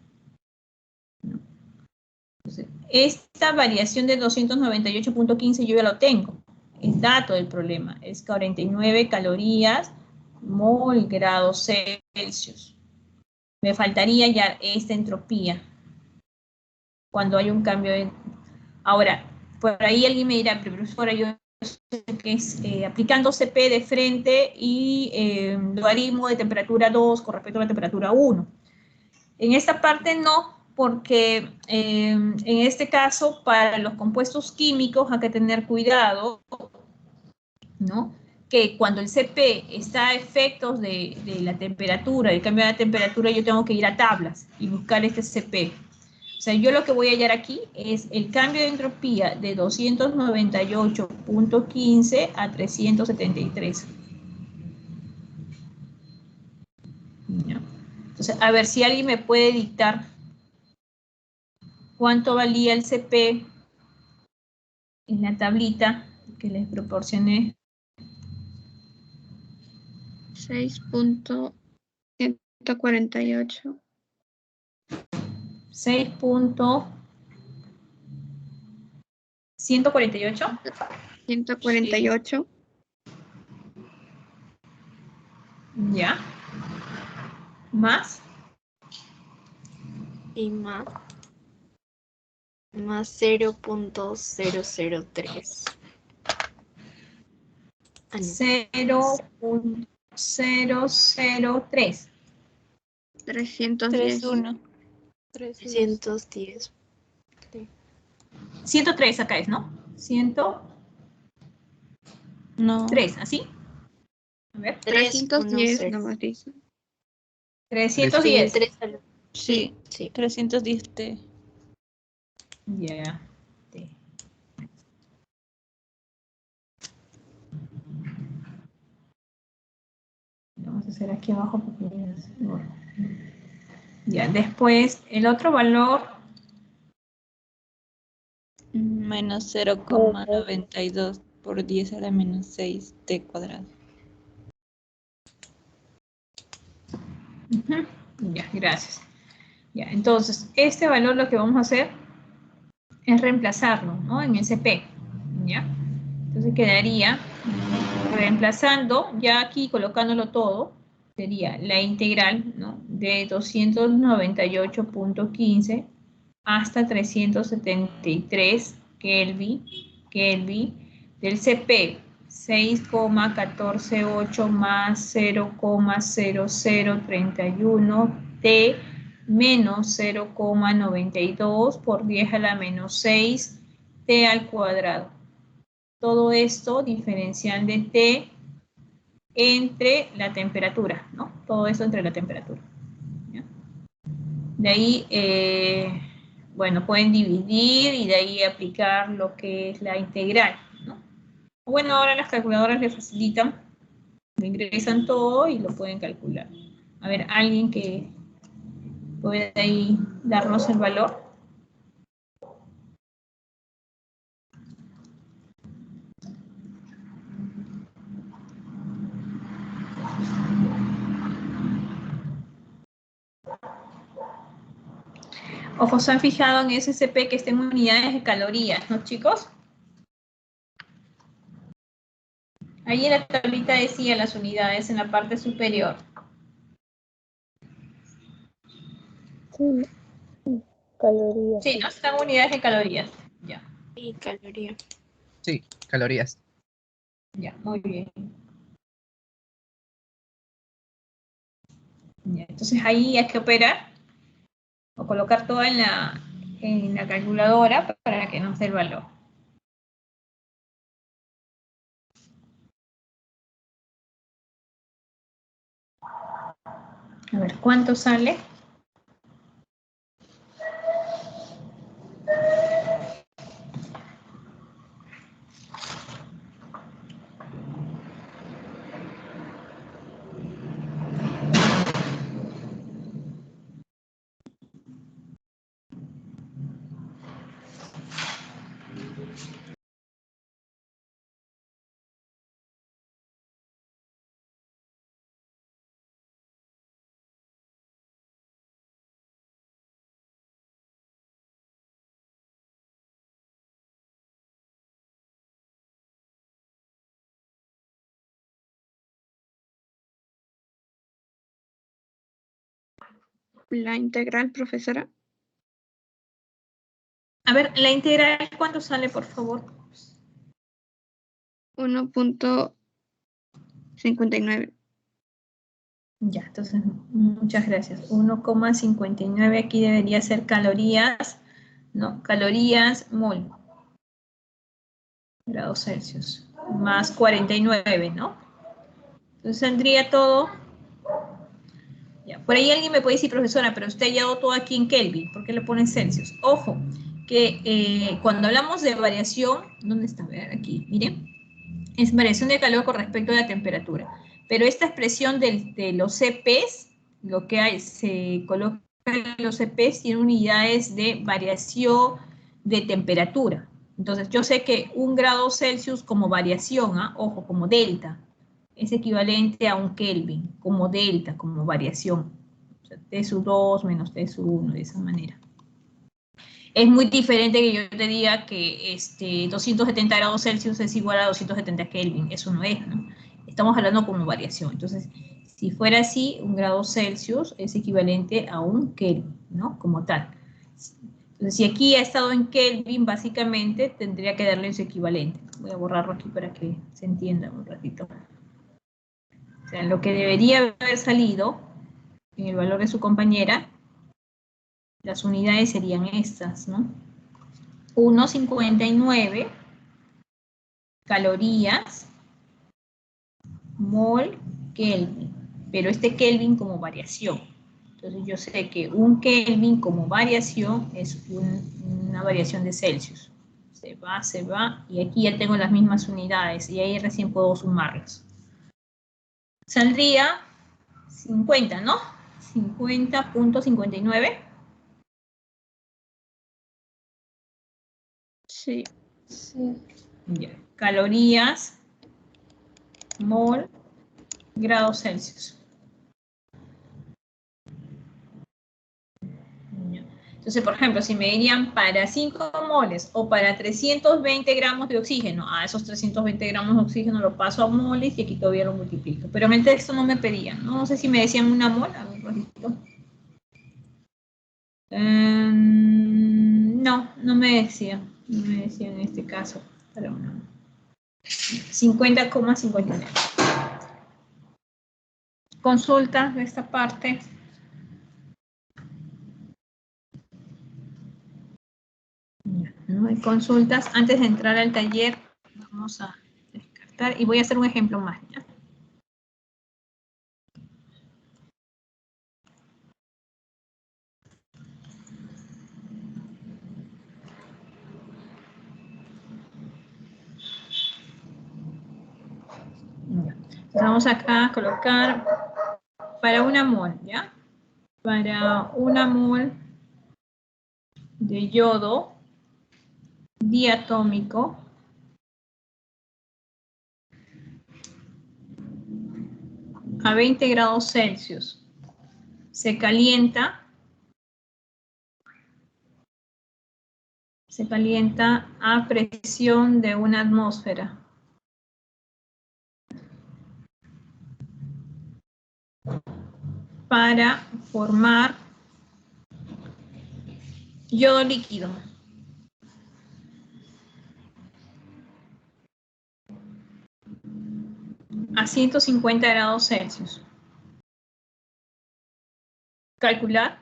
Entonces, esta variación de 298.15 yo ya lo tengo. El dato del problema es 49 calorías mol grados Celsius. Me faltaría ya esta entropía cuando hay un cambio de... Ahora, por ahí alguien me dirá, pero profesora, yo sé que es aplicando Cp de frente y logaritmo de temperatura 2 con respecto a la temperatura 1. En esta parte no, porque en este caso, para los compuestos químicos hay que tener cuidado, ¿no? Que cuando el Cp está a efectos de la temperatura, el cambio de la temperatura, yo tengo que ir a tablas y buscar este Cp. O sea, yo lo que voy a hallar aquí es el cambio de entropía de 298.15 a 373. ¿No? Entonces, a ver si alguien me puede dictar cuánto valía el Cp en la tablita que les proporcioné. 6.148. 6.148. 148. Ya. Más. Y más 0.003. 0.003. 310. 3-1. 310. 103 acá es, ¿no? 103, No. ¿así? A ver. 310 nomás dice. 310. Sí, Sí. 310T. Ya. Vamos a hacer aquí abajo porque ya, después el otro valor Menos 0,92 por 10 a la menos 6 T cuadrado. Ya, gracias. Ya, entonces, este valor lo que vamos a hacer es reemplazarlo, ¿no? En Cp, ¿ya? Entonces quedaría, reemplazando, ya aquí colocándolo todo, sería la integral, ¿no? De 298.15 hasta 373 Kelvin del Cp, 6,148 más 0,0031 T menos 0,92 por 10 a la menos 6 T al cuadrado. Todo esto diferencial de T entre la temperatura, ¿no? Todo esto entre la temperatura. ¿Ya? De ahí, bueno, pueden dividir y de ahí aplicar lo que es la integral, ¿no? Bueno, ahora las calculadoras les facilitan, lo ingresan todo y lo pueden calcular. A ver, alguien que puede ahí darnos el valor. Ojo, se han fijado en ese Cp que está en unidades de calorías, ¿no, chicos? Ahí en la tablita decía las unidades en la parte superior. Sí, calorías. Sí, ¿no? Están unidades de calorías. Ya. Y caloría. Sí, calorías. Ya, muy bien. Ya, entonces ahí hay que operar o colocar todo en la calculadora para que nos dé el valor. A ver, ¿cuánto sale? La integral, profesora. A ver, la integral, ¿cuánto sale, por favor? 1.59. Ya, entonces, muchas gracias. 1,59 aquí debería ser calorías, ¿no? Calorías mol, grados Celsius, más 49, ¿no? Entonces saldría todo. Ya, por ahí alguien me puede decir, profesora, pero usted ha llevado todo aquí en Kelvin, ¿por qué le pone Celsius? Ojo, que cuando hablamos de variación, ¿dónde está? A ver, aquí, miren, es variación de calor con respecto a la temperatura. Pero esta expresión de los CPs, lo que hay, se coloca en los CPs, tiene unidades de variación de temperatura. Entonces, yo sé que 1 grado Celsius como variación, ojo, como delta, es equivalente a un Kelvin, como delta, como variación. O sea, T sub 2 menos T sub 1, de esa manera. Es muy diferente que yo te diga que 270 grados Celsius es igual a 270 Kelvin. Eso no es, ¿no? Estamos hablando como variación. Entonces, si fuera así, 1 grado Celsius es equivalente a un Kelvin, ¿no? Como tal. Entonces, si aquí ha estado en Kelvin, básicamente tendría que darle su equivalente. Voy a borrarlo aquí para que se entienda un ratito. O sea, lo que debería haber salido en el valor de su compañera, las unidades serían estas, ¿no? 1,59 calorías mol Kelvin, pero este Kelvin como variación. Entonces yo sé que un Kelvin como variación es una variación de Celsius. Se va, y aquí ya tengo las mismas unidades, y ahí recién puedo sumarlas. Saldría 50, ¿no? 50.59. Sí. Sí. Ya. Calorías mol grados Celsius. Entonces, por ejemplo, si me dirían para 5 moles o para 320 gramos de oxígeno, esos 320 gramos de oxígeno lo paso a moles y aquí todavía lo multiplico. Pero en el texto no me pedían, ¿no? No sé si me decían una mol, a ver, ratito. No, no me decían. No me decían en este caso. Para una 50,59. Consultas de esta parte. No hay consultas. Antes de entrar al taller, vamos a descartar y voy a hacer un ejemplo más, ¿ya? Entonces vamos acá a colocar para una mol, ¿ya? Para una mol de yodo diatómico a 20 grados Celsius se calienta a presión de una atmósfera. Para formar yodo líquido. a 150 grados Celsius. Calcular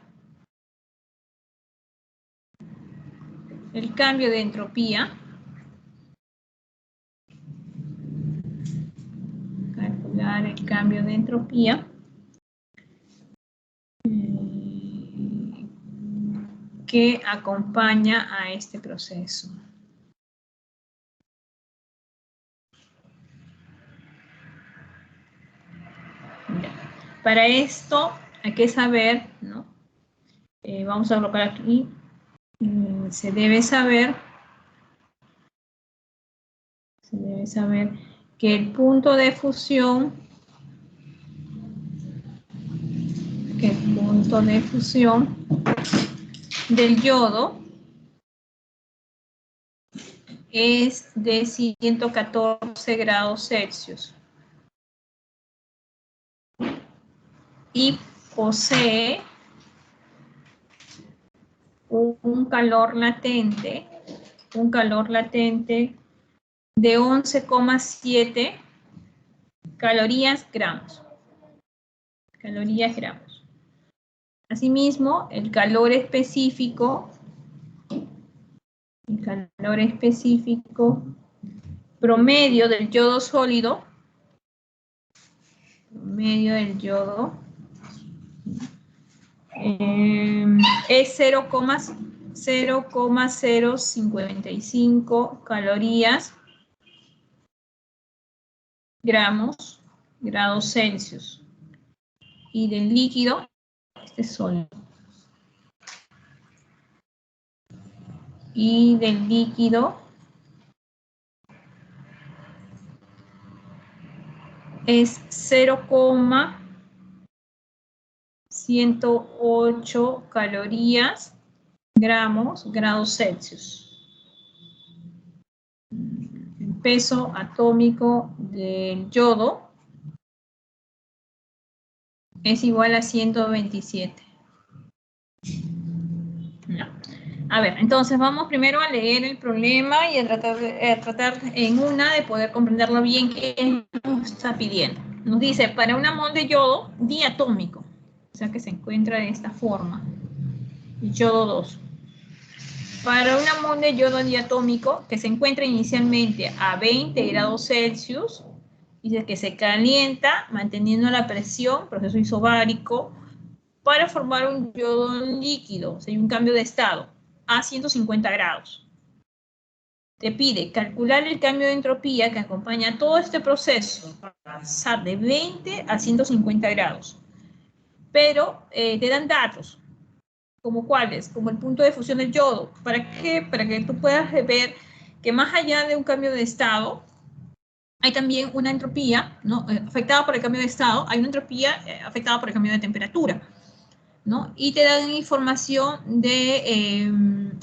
el cambio de entropía. Calcular el cambio de entropía que acompaña a este proceso. Para esto hay que saber, ¿no? Vamos a colocar aquí, se debe saber que el punto de fusión, del yodo es de 114 grados Celsius y posee un calor latente de 11,7 calorías gramos. Asimismo, el calor específico promedio del yodo sólido, es 0,055 calorías grados Celsius. Y del líquido, este es sólido. Y del líquido es 0,108 calorías grados Celsius. El peso atómico del yodo es igual a 127. No. A ver, entonces vamos primero a leer el problema y a tratar en una de poder comprenderlo bien qué nos está pidiendo. Nos dice, para una mol de yodo diatómico, o sea que se encuentra de esta forma, yodo 2. Para una mol de yodo diatómico que se encuentra inicialmente a 20 grados Celsius, dice que se calienta manteniendo la presión, proceso isobárico, para formar un yodo líquido, o sea, un cambio de estado, a 150 grados. Te pide calcular el cambio de entropía que acompaña todo este proceso, para pasar de 20 a 150 grados. Pero te dan datos, como cuáles, como el punto de fusión del yodo. ¿Para qué? Para que tú puedas ver que más allá de un cambio de estado, hay también una entropía, ¿no? Afectada por el cambio de estado, hay una entropía afectada por el cambio de temperatura, ¿no? Y te dan información de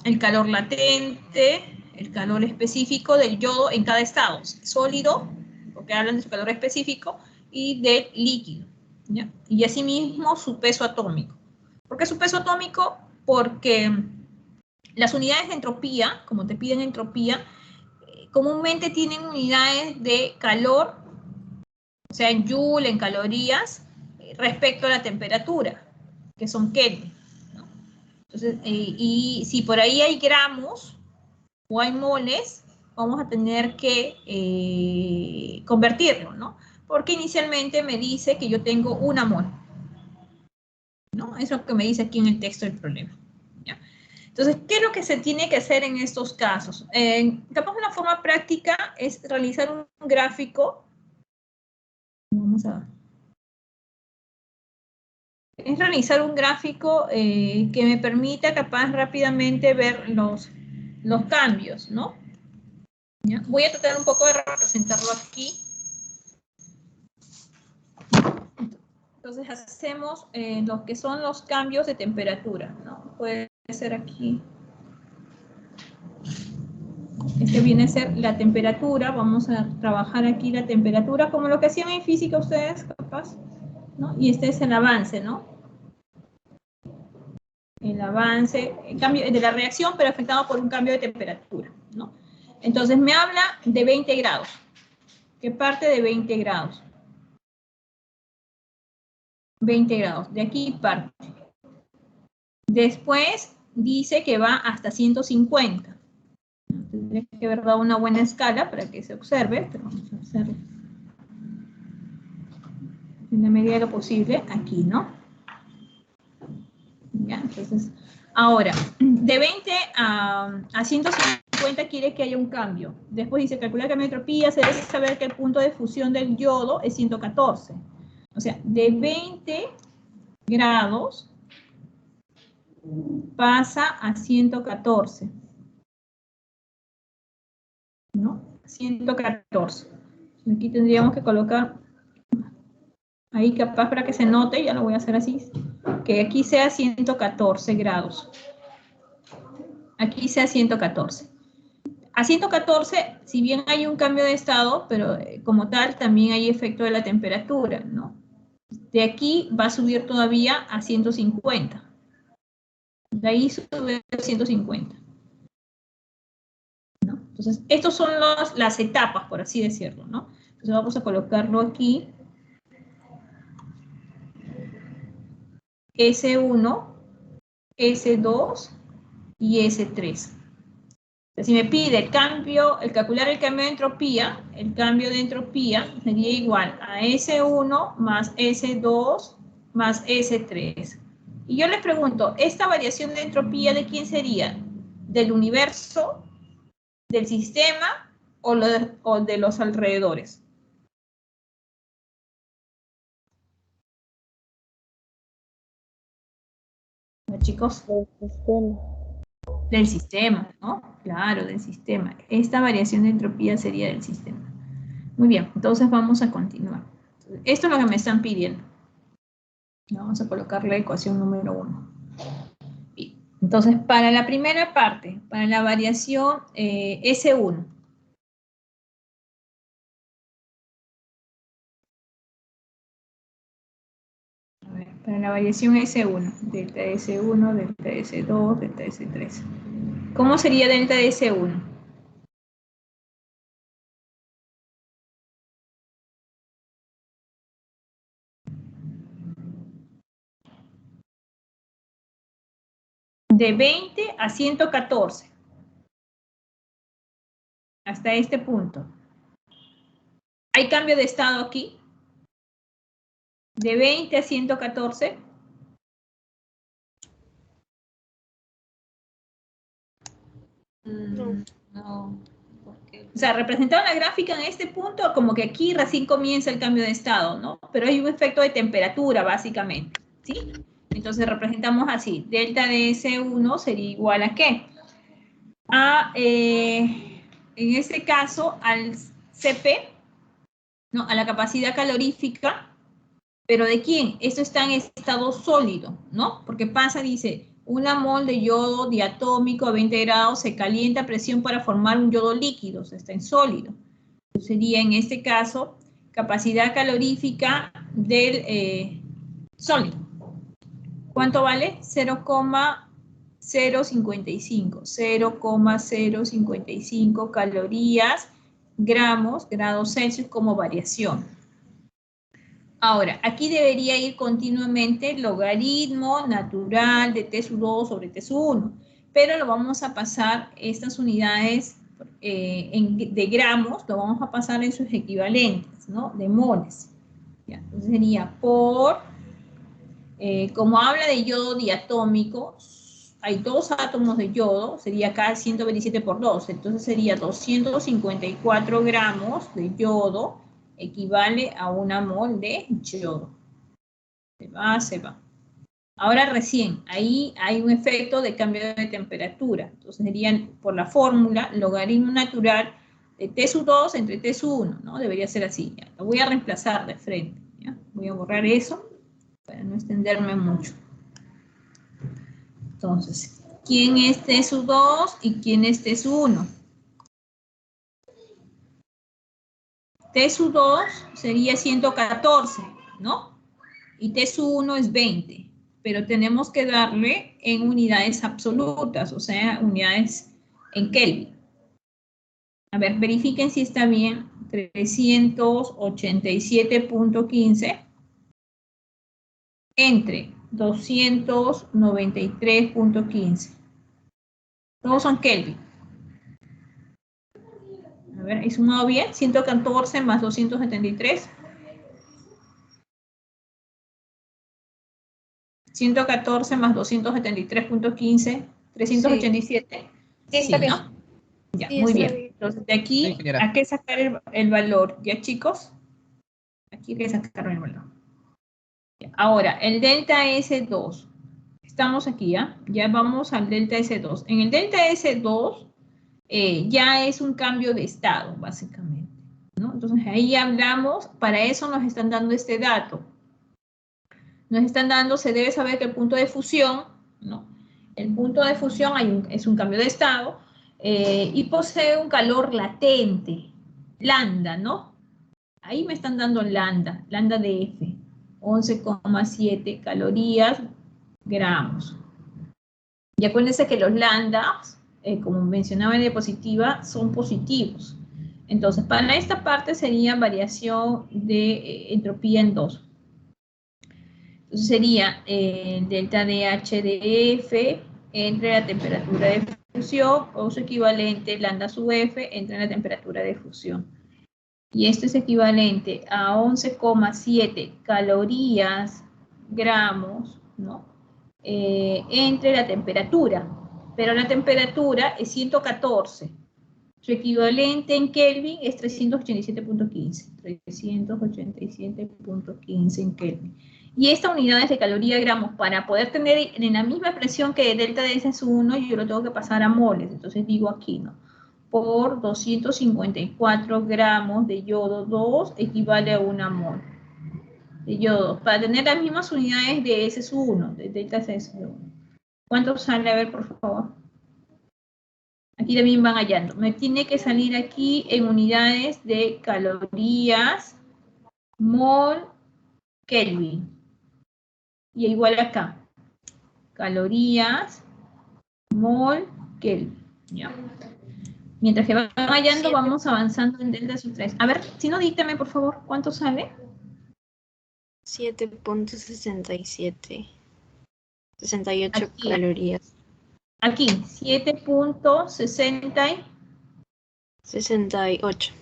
el calor latente, el calor específico del yodo en cada estado, sólido, porque hablan de su calor específico, y del líquido, ¿ya? Y asimismo su peso atómico. ¿Por qué su peso atómico? Porque las unidades de entropía, como te piden entropía, comúnmente tienen unidades de calor, o sea, en joule, en calorías, respecto a la temperatura, que son Kelvin, ¿no? Entonces, y si por ahí hay gramos o hay moles, vamos a tener que convertirlo, ¿no? Porque inicialmente me dice que yo tengo una mol, ¿no? Eso es lo que me dice aquí en el texto del problema, ¿ya? Entonces, ¿qué es lo que se tiene que hacer en estos casos? Capaz una forma práctica es realizar un gráfico. Vamos a ver. Es realizar un gráfico que me permita capaz rápidamente ver los cambios, ¿no? ¿Ya? Voy a tratar un poco de representarlo aquí. Entonces hacemos lo que son los cambios de temperatura, ¿no? Puede ser aquí. Este viene a ser la temperatura. Vamos a trabajar aquí la temperatura, como lo que hacían en física ustedes, capaz, ¿no? Y este es el avance, ¿no? El avance, el cambio de la reacción, pero afectado por un cambio de temperatura, ¿no? Entonces me habla de 20 grados. ¿Qué parte de 20 grados? 20 grados. De aquí parte. Después dice que va hasta 150. Tendría que haber dado una buena escala para que se observe, pero vamos a hacerlo en la medida de lo posible aquí, ¿no? Ya, entonces, ahora, de 20 a 150 quiere que haya un cambio. Después dice, calcular cambio de entropía, se debe saber que el punto de fusión del yodo es 114. O sea, de 20 grados pasa a 114. ¿No? 114. Aquí tendríamos que colocar, ahí capaz para que se note, ya lo voy a hacer así, que aquí sea 114 grados. Aquí sea 114. A 114, si bien hay un cambio de estado, pero como tal también hay efecto de la temperatura, ¿no? De aquí va a subir todavía a 150. De ahí sube a 150. ¿No? Entonces, estos son las etapas, por así decirlo, ¿no? Entonces vamos a colocarlo aquí. S1, S2 y S3. Si me pide el cambio, el calcular el cambio de entropía, el cambio de entropía sería igual a S1 más S2 más S3. Y yo les pregunto, ¿esta variación de entropía de quién sería? ¿Del universo, del sistema o de los alrededores? ¿No, chicos? Del sistema. Del sistema, ¿no? Claro, del sistema. Esta variación de entropía sería del sistema. Muy bien, entonces vamos a continuar. Esto es lo que me están pidiendo. Vamos a colocar la ecuación número 1. Bien. Entonces, para la primera parte, para la variación S1. A ver, para la variación S1, delta S1, delta S2, delta S3. ¿Cómo sería delta S1? De 20 a 114. Hasta este punto. ¿Hay cambio de estado aquí? De 20 a 114. No, porque O sea, representado en la gráfica en este punto, como que aquí recién comienza el cambio de estado, ¿no? Pero hay un efecto de temperatura, básicamente, ¿sí? Entonces representamos así, delta de S1 sería igual a ¿qué? En este caso, al CP, ¿no? A la capacidad calorífica, ¿pero de quién? Esto está en estado sólido, ¿no? Porque pasa, dice, una mol de yodo diatómico a 20 grados se calienta a presión para formar un yodo líquido, o sea, está en sólido. Sería en este caso capacidad calorífica del sólido. ¿Cuánto vale? 0,055. 0,055 calorías, gramos, grados Celsius como variación. Ahora, aquí debería ir continuamente logaritmo natural de T2 sobre T1, pero lo vamos a pasar, estas unidades de gramos, lo vamos a pasar en sus equivalentes, ¿no? De moles. ¿Ya? Entonces sería por, como habla de yodo diatómico, hay 2 átomos de yodo, sería acá 127 por 2, entonces sería 254 gramos de yodo, equivale a una mol de yodo. Se va, se va. Ahora recién, ahí hay un efecto de cambio de temperatura. Entonces serían, por la fórmula, logaritmo natural de T2 entre T1, ¿no? Debería ser así. Ya. Lo voy a reemplazar de frente. ¿Ya? Voy a borrar eso para no extenderme mucho. Entonces, ¿quién es T2 y quién es T1? T2 sería 114, ¿no? Y T1 es 20, pero tenemos que darle en unidades absolutas, o sea, unidades en Kelvin. A ver, verifiquen si está bien. 387.15 entre 293.15. Todos son Kelvin. A ver, ¿he sumado bien? 114 más 273. 114 más 273.15, 387. Sí, está bien. ¿No? Ya, Sí, muy está bien. bien. Entonces, de Sí, aquí, ingeniera. ¿a qué sacar el valor? ¿Ya, chicos? Aquí hay que sacar el valor. Ahora, el delta S2. Estamos aquí, ¿ya? Ya vamos al delta S2. En el delta S2 ya es un cambio de estado, básicamente, ¿no? Entonces, ahí hablamos, para eso nos están dando este dato. Nos están dando, se debe saber que el punto de fusión, ¿no? El punto de fusión es un cambio de estado y posee un calor latente, lambda, ¿no? Ahí me están dando lambda de F, 11,7 calorías, gramos. Y acuérdense que los lambdas, como mencionaba en diapositiva, son positivos. Entonces, para esta parte sería variación de entropía en 2. Entonces sería delta DH de F entre la temperatura de fusión o su equivalente lambda sub F entre la temperatura de fusión. Y esto es equivalente a 11,7 calorías gramos, ¿no? Entre la temperatura. Pero la temperatura es 114. Su equivalente en Kelvin es 387.15. 387.15 en Kelvin. Y esta unidad es de caloría gramos. Para poder tener en la misma expresión que delta de S1, yo lo tengo que pasar a moles. Entonces digo aquí, ¿no? Por 254 gramos de yodo 2 equivale a 1 mol de yodo. Para tener las mismas unidades de S1, de delta S1. ¿Cuánto sale? A ver, por favor. Aquí también van hallando. Me tiene que salir aquí en unidades de calorías, mol, Kelvin. Y igual acá. Calorías, mol, Kelvin. ¿Ya? Mientras que van hallando, vamos avanzando en delta sub 3. A ver, si no, díctame, por favor, ¿cuánto sale? 7.67. 68 Aquí. calorías. Aquí, 7.60. 68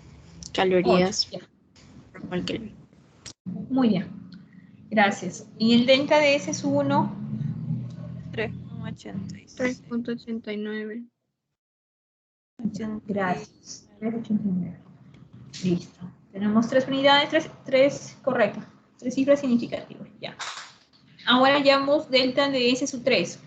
calorías 8. por mol Kelvin. Muy bien. Gracias. ¿Y el delta de S sub 1? 3,86. 3.89. Gracias. 3,89. Listo. Tenemos 3 unidades, 3 correcto. 3 cifras significativas. Ya. Ahora hallamos delta de S sub 3.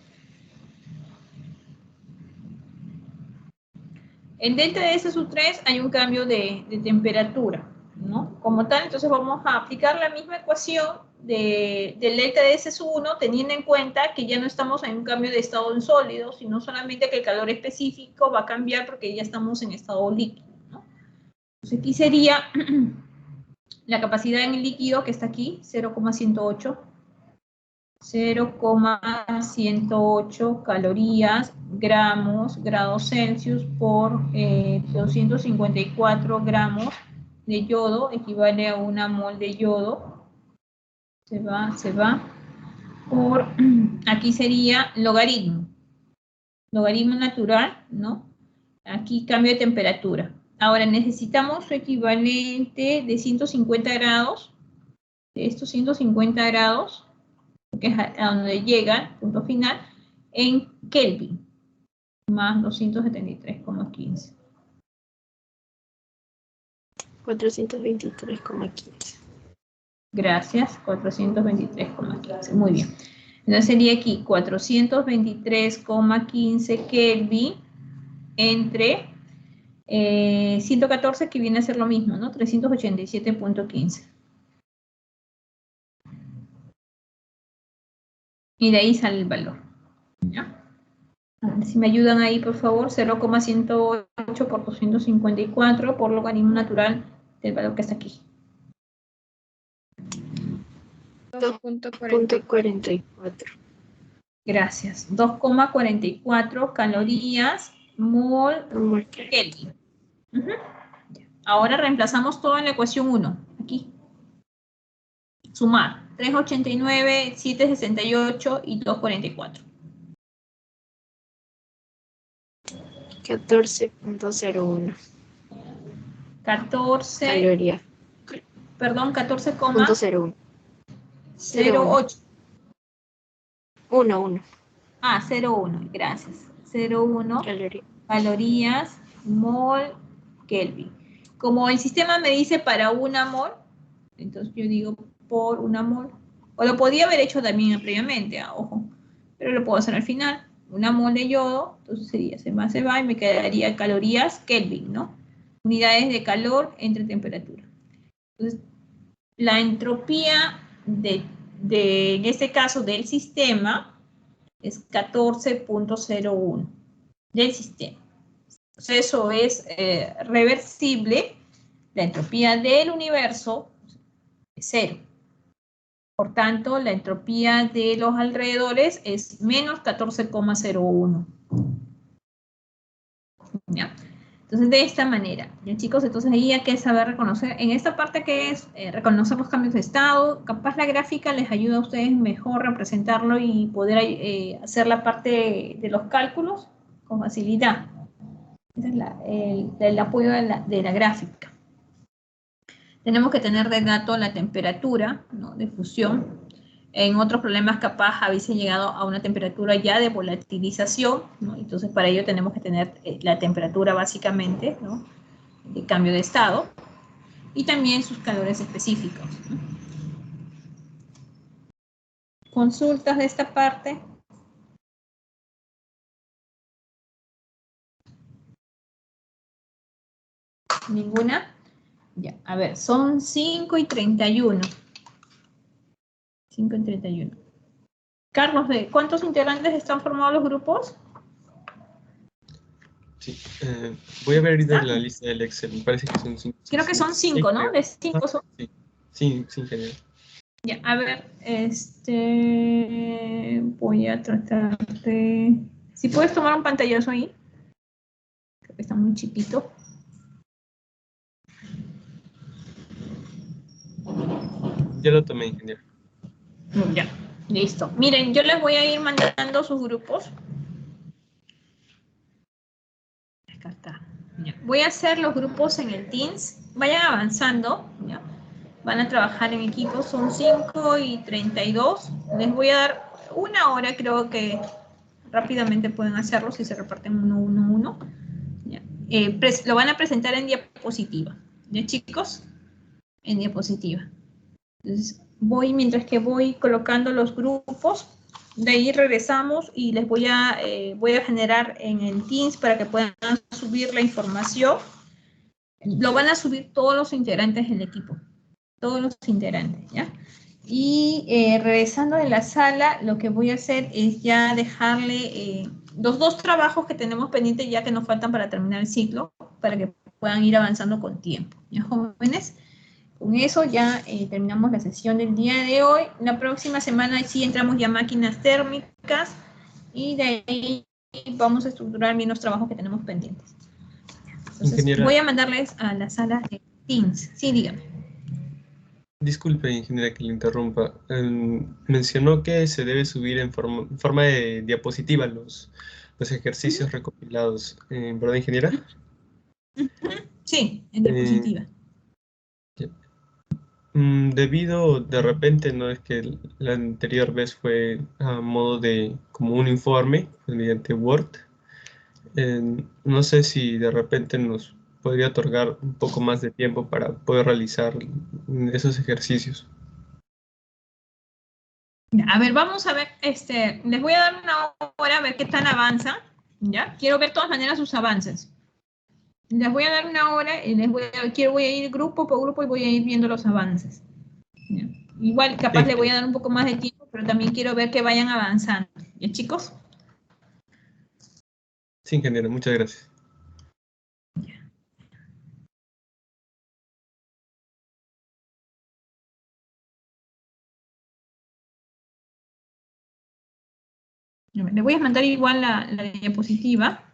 En delta de S sub 3 hay un cambio de temperatura, ¿no? Como tal, entonces vamos a aplicar la misma ecuación del delta de S sub 1, teniendo en cuenta que ya no estamos en un cambio de estado en sólido, sino solamente que el calor específico va a cambiar porque ya estamos en estado líquido, ¿no? Entonces aquí sería la capacidad en el líquido que está aquí, 0,108. 0,108 calorías, gramos, grados Celsius por 254 gramos de yodo, equivale a 1 mol de yodo. Se va. Por, aquí sería logaritmo natural, ¿no? Aquí cambio de temperatura. Ahora necesitamos su equivalente de 150 grados, de estos 150 grados, que es a donde llega, punto final, en Kelvin, más 273,15. 423,15. Gracias, 423,15. Muy bien. Entonces sería aquí 423,15 Kelvin entre 114, que viene a ser lo mismo, ¿no? 387,15. Y de ahí sale el valor. ¿Ya? A ver si me ayudan ahí, por favor. 0,108 por 254 por logaritmo natural del valor que está aquí. 2.44. Gracias. 2,44 calorías mol Kelvin. Ahora reemplazamos todo en la ecuación 1. Aquí. Sumar. 389, 768 y 244. 14.01 14, calorías. perdón, 14,01. 14,08. 1. Ah, 0,1, gracias. 0,1 Calorías. calorías, mol, Kelvin. Como el sistema me dice para una mol, entonces yo digo por una mol. O lo podía haber hecho también previamente, ojo, pero lo puedo hacer al final. Una mol de yodo, entonces sería, se va y me quedaría calorías Kelvin, ¿no? Unidades de calor entre temperatura. Entonces, la entropía en este caso del sistema es 14.01 del sistema. Entonces, eso es reversible. La entropía del universo es 0. Por tanto, la entropía de los alrededores es menos 14,01. ¿Ya? Entonces, de esta manera, ¿ya, chicos? Entonces, ahí hay que saber reconocer, en esta parte que es reconocer los cambios de estado, capaz la gráfica les ayuda a ustedes mejor representarlo y poder hacer la parte de los cálculos con facilidad. Ese es el apoyo de la gráfica. Tenemos que tener de dato la temperatura, ¿no?, de fusión. En otros problemas capaz habéis llegado a una temperatura ya de volatilización, ¿no? Entonces para ello tenemos que tener la temperatura básicamente, ¿no?, de cambio de estado, y también sus calores específicos, ¿no? ¿Consultas de esta parte? ¿Ninguna? Ya, a ver, son 5:31. 5:31. Carlos, ¿de cuántos integrantes están formados los grupos? Sí, voy a ver la lista del Excel, me parece que son 5. Creo que son 5, ¿no? De 5 son. Sí, genial. Ya, a ver, voy a tratar de... Si puedes tomar un pantallazo ahí. Creo que está muy chiquito. Ya lo tomé, ingeniero. Ya, listo. Miren, yo les voy a ir mandando sus grupos. Descartar. Ya. Voy a hacer los grupos en el Teams. Vayan avanzando, ¿ya? Van a trabajar en equipo. Son 5:32. Les voy a dar una hora, creo que rápidamente pueden hacerlo si se reparten uno. ¿Ya? Lo van a presentar en diapositiva. ¿Ya, chicos? En diapositiva. Entonces, mientras que voy colocando los grupos, de ahí regresamos y les voy a generar en el Teams para que puedan subir la información. Lo van a subir todos los integrantes del equipo. Todos los integrantes, ¿ya? Y regresando de la sala, lo que voy a hacer es ya dejarle los 2 trabajos que tenemos pendientes ya que nos faltan para terminar el ciclo, para que puedan ir avanzando con tiempo, ¿ya, jóvenes? Con eso ya terminamos la sesión del día de hoy. La próxima semana sí entramos ya a máquinas térmicas y de ahí vamos a estructurar bien los trabajos que tenemos pendientes. Entonces, Ingeniera, voy a mandarles a la sala de Teams. Sí, dígame. disculpe, ingeniera, que le interrumpa. Mencionó que se debe subir en forma de diapositiva los ejercicios recopilados. ¿Verdad, ingeniera? Sí, en diapositiva. Debido, de repente, no es que la anterior vez fue a modo de como un informe mediante Word. No sé si de repente nos podría otorgar un poco más de tiempo para poder realizar esos ejercicios. A ver, vamos a ver, les voy a dar una hora a ver qué tan avanza, ¿ya? Quiero ver de todas maneras sus avances. Les voy a dar una hora y voy a ir grupo por grupo y voy a ir viendo los avances, ¿ya? Igual, capaz Sí, le voy a dar un poco más de tiempo, pero también quiero ver que vayan avanzando, ¿ya, chicos? sí, ingeniero, muchas gracias. Le voy a mandar igual la diapositiva.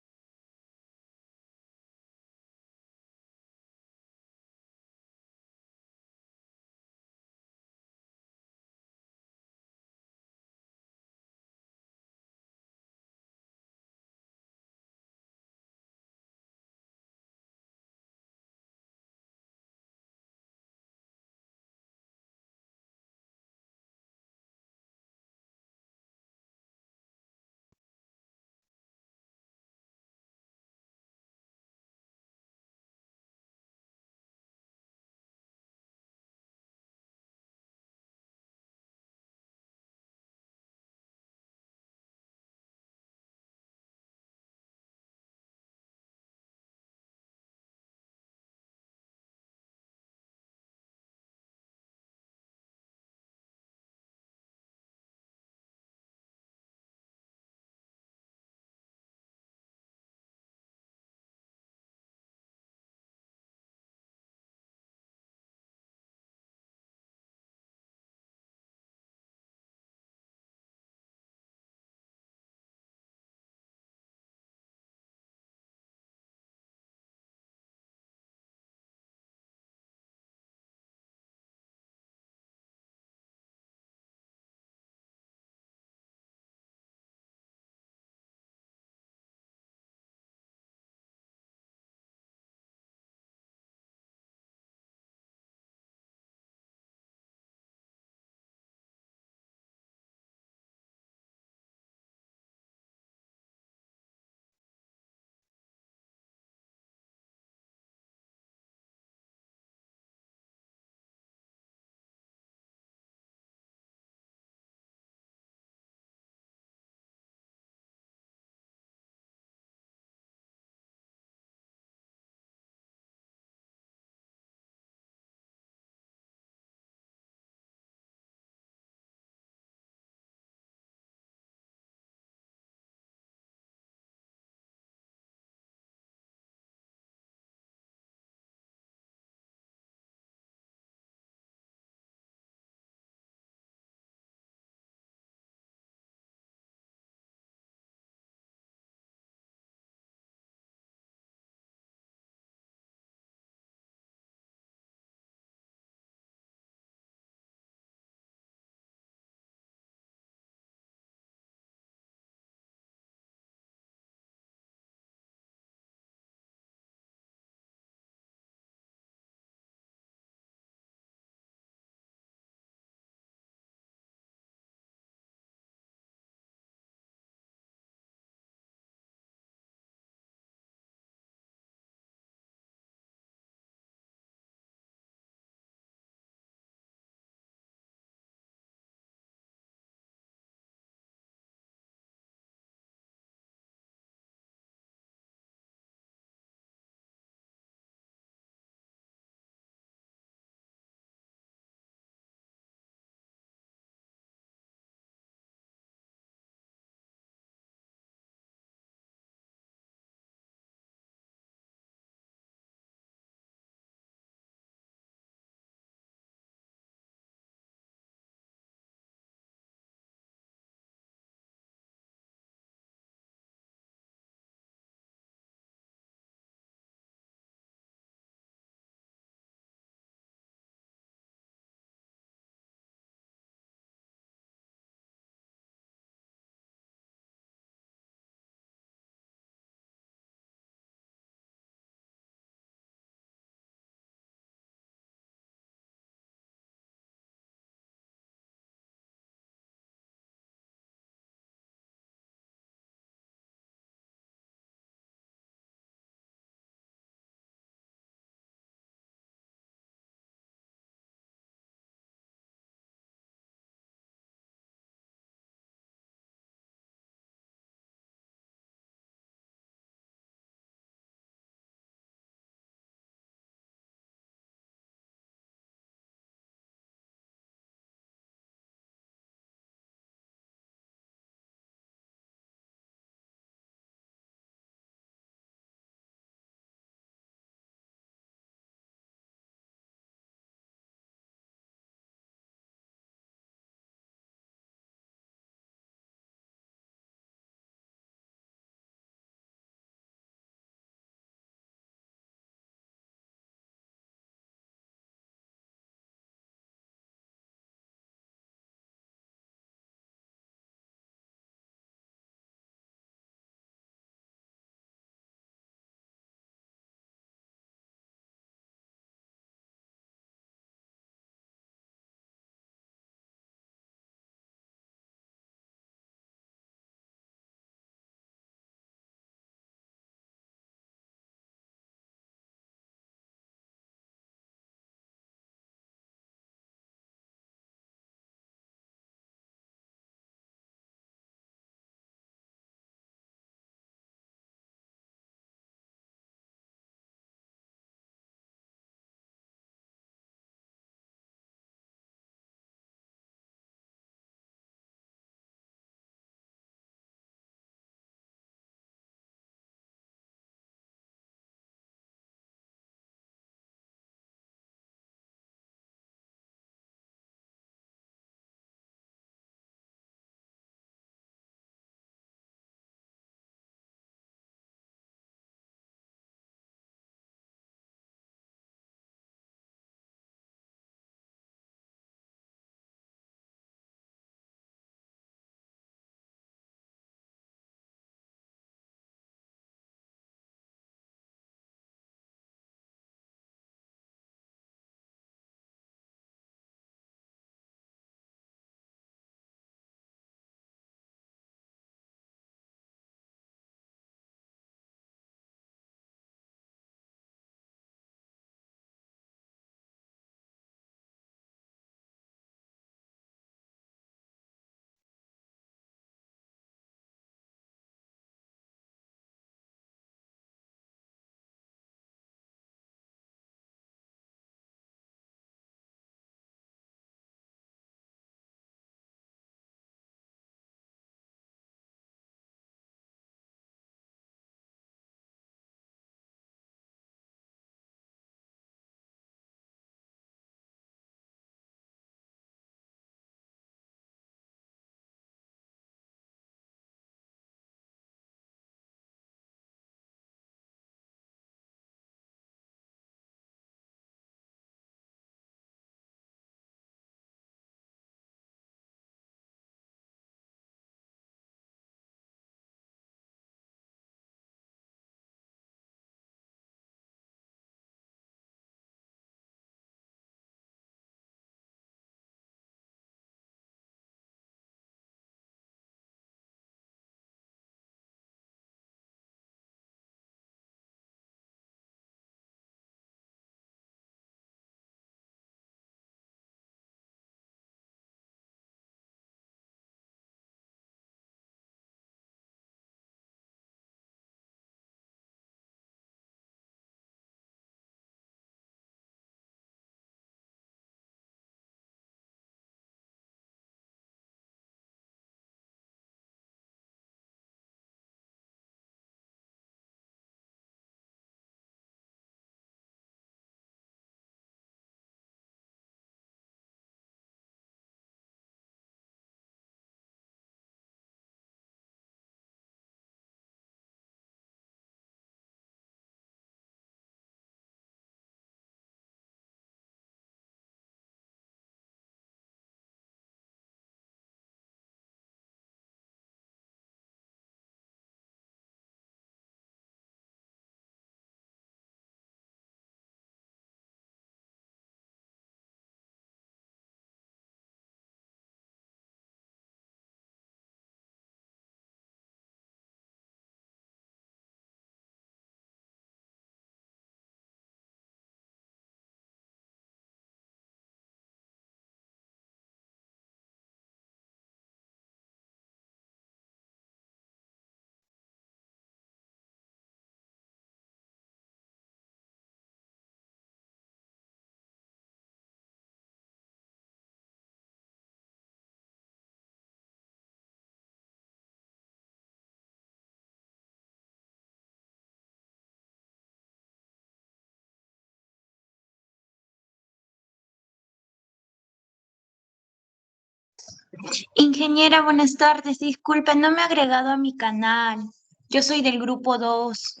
Ingeniera, buenas tardes. Disculpe, no me ha agregado a mi canal. Yo soy del grupo 2.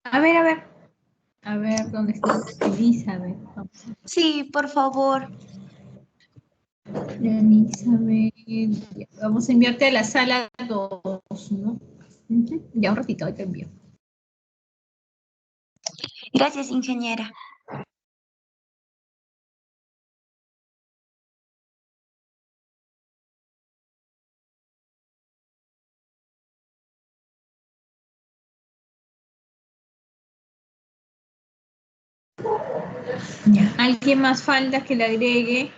A ver, a ver. A ver, ¿dónde está Elizabeth? Vamos a ver. Sí, por favor. Elizabeth. Ya, vamos a enviarte a la sala 2, ¿no? Ujú. Ya un ratito, ahí te envío. Gracias, ingeniera. Ya. ¿Alguien más falta que le agregue?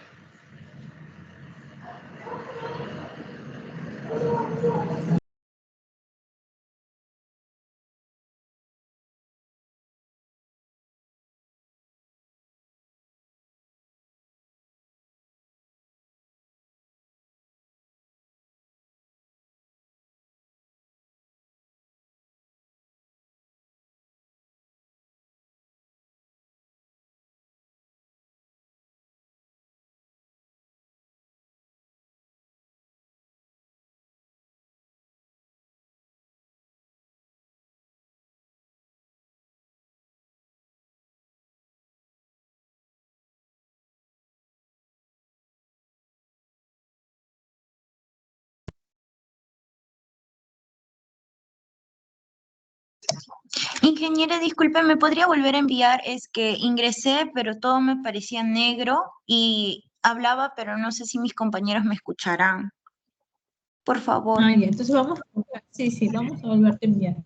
Ingeniera, disculpe, ¿me podría volver a enviar? Es que ingresé, pero todo me parecía negro y hablaba, pero no sé si mis compañeros me escucharán. Por favor. Ah, ya. Entonces vamos a... Sí, sí, vamos a volverte a enviar.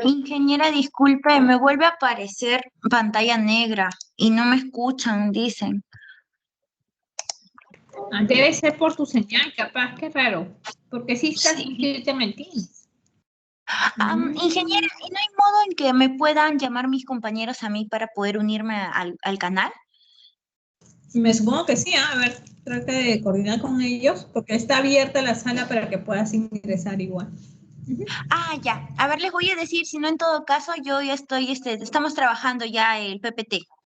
Ingeniera, disculpe, me vuelve a aparecer pantalla negra y no me escuchan, dicen. Ah, debe ser por tu señal, capaz, qué raro. Porque sí estás Sí. inscrito en el Teams. Ingeniera, ¿y no hay modo en que me puedan llamar mis compañeros a mí para poder unirme al canal? Me supongo que sí, ¿ah? A ver, trata de coordinar con ellos, porque está abierta la sala para que puedas ingresar igual. Ah, ya. A ver, les voy a decir, si no, en todo caso, yo ya estoy, estamos trabajando ya el PPT.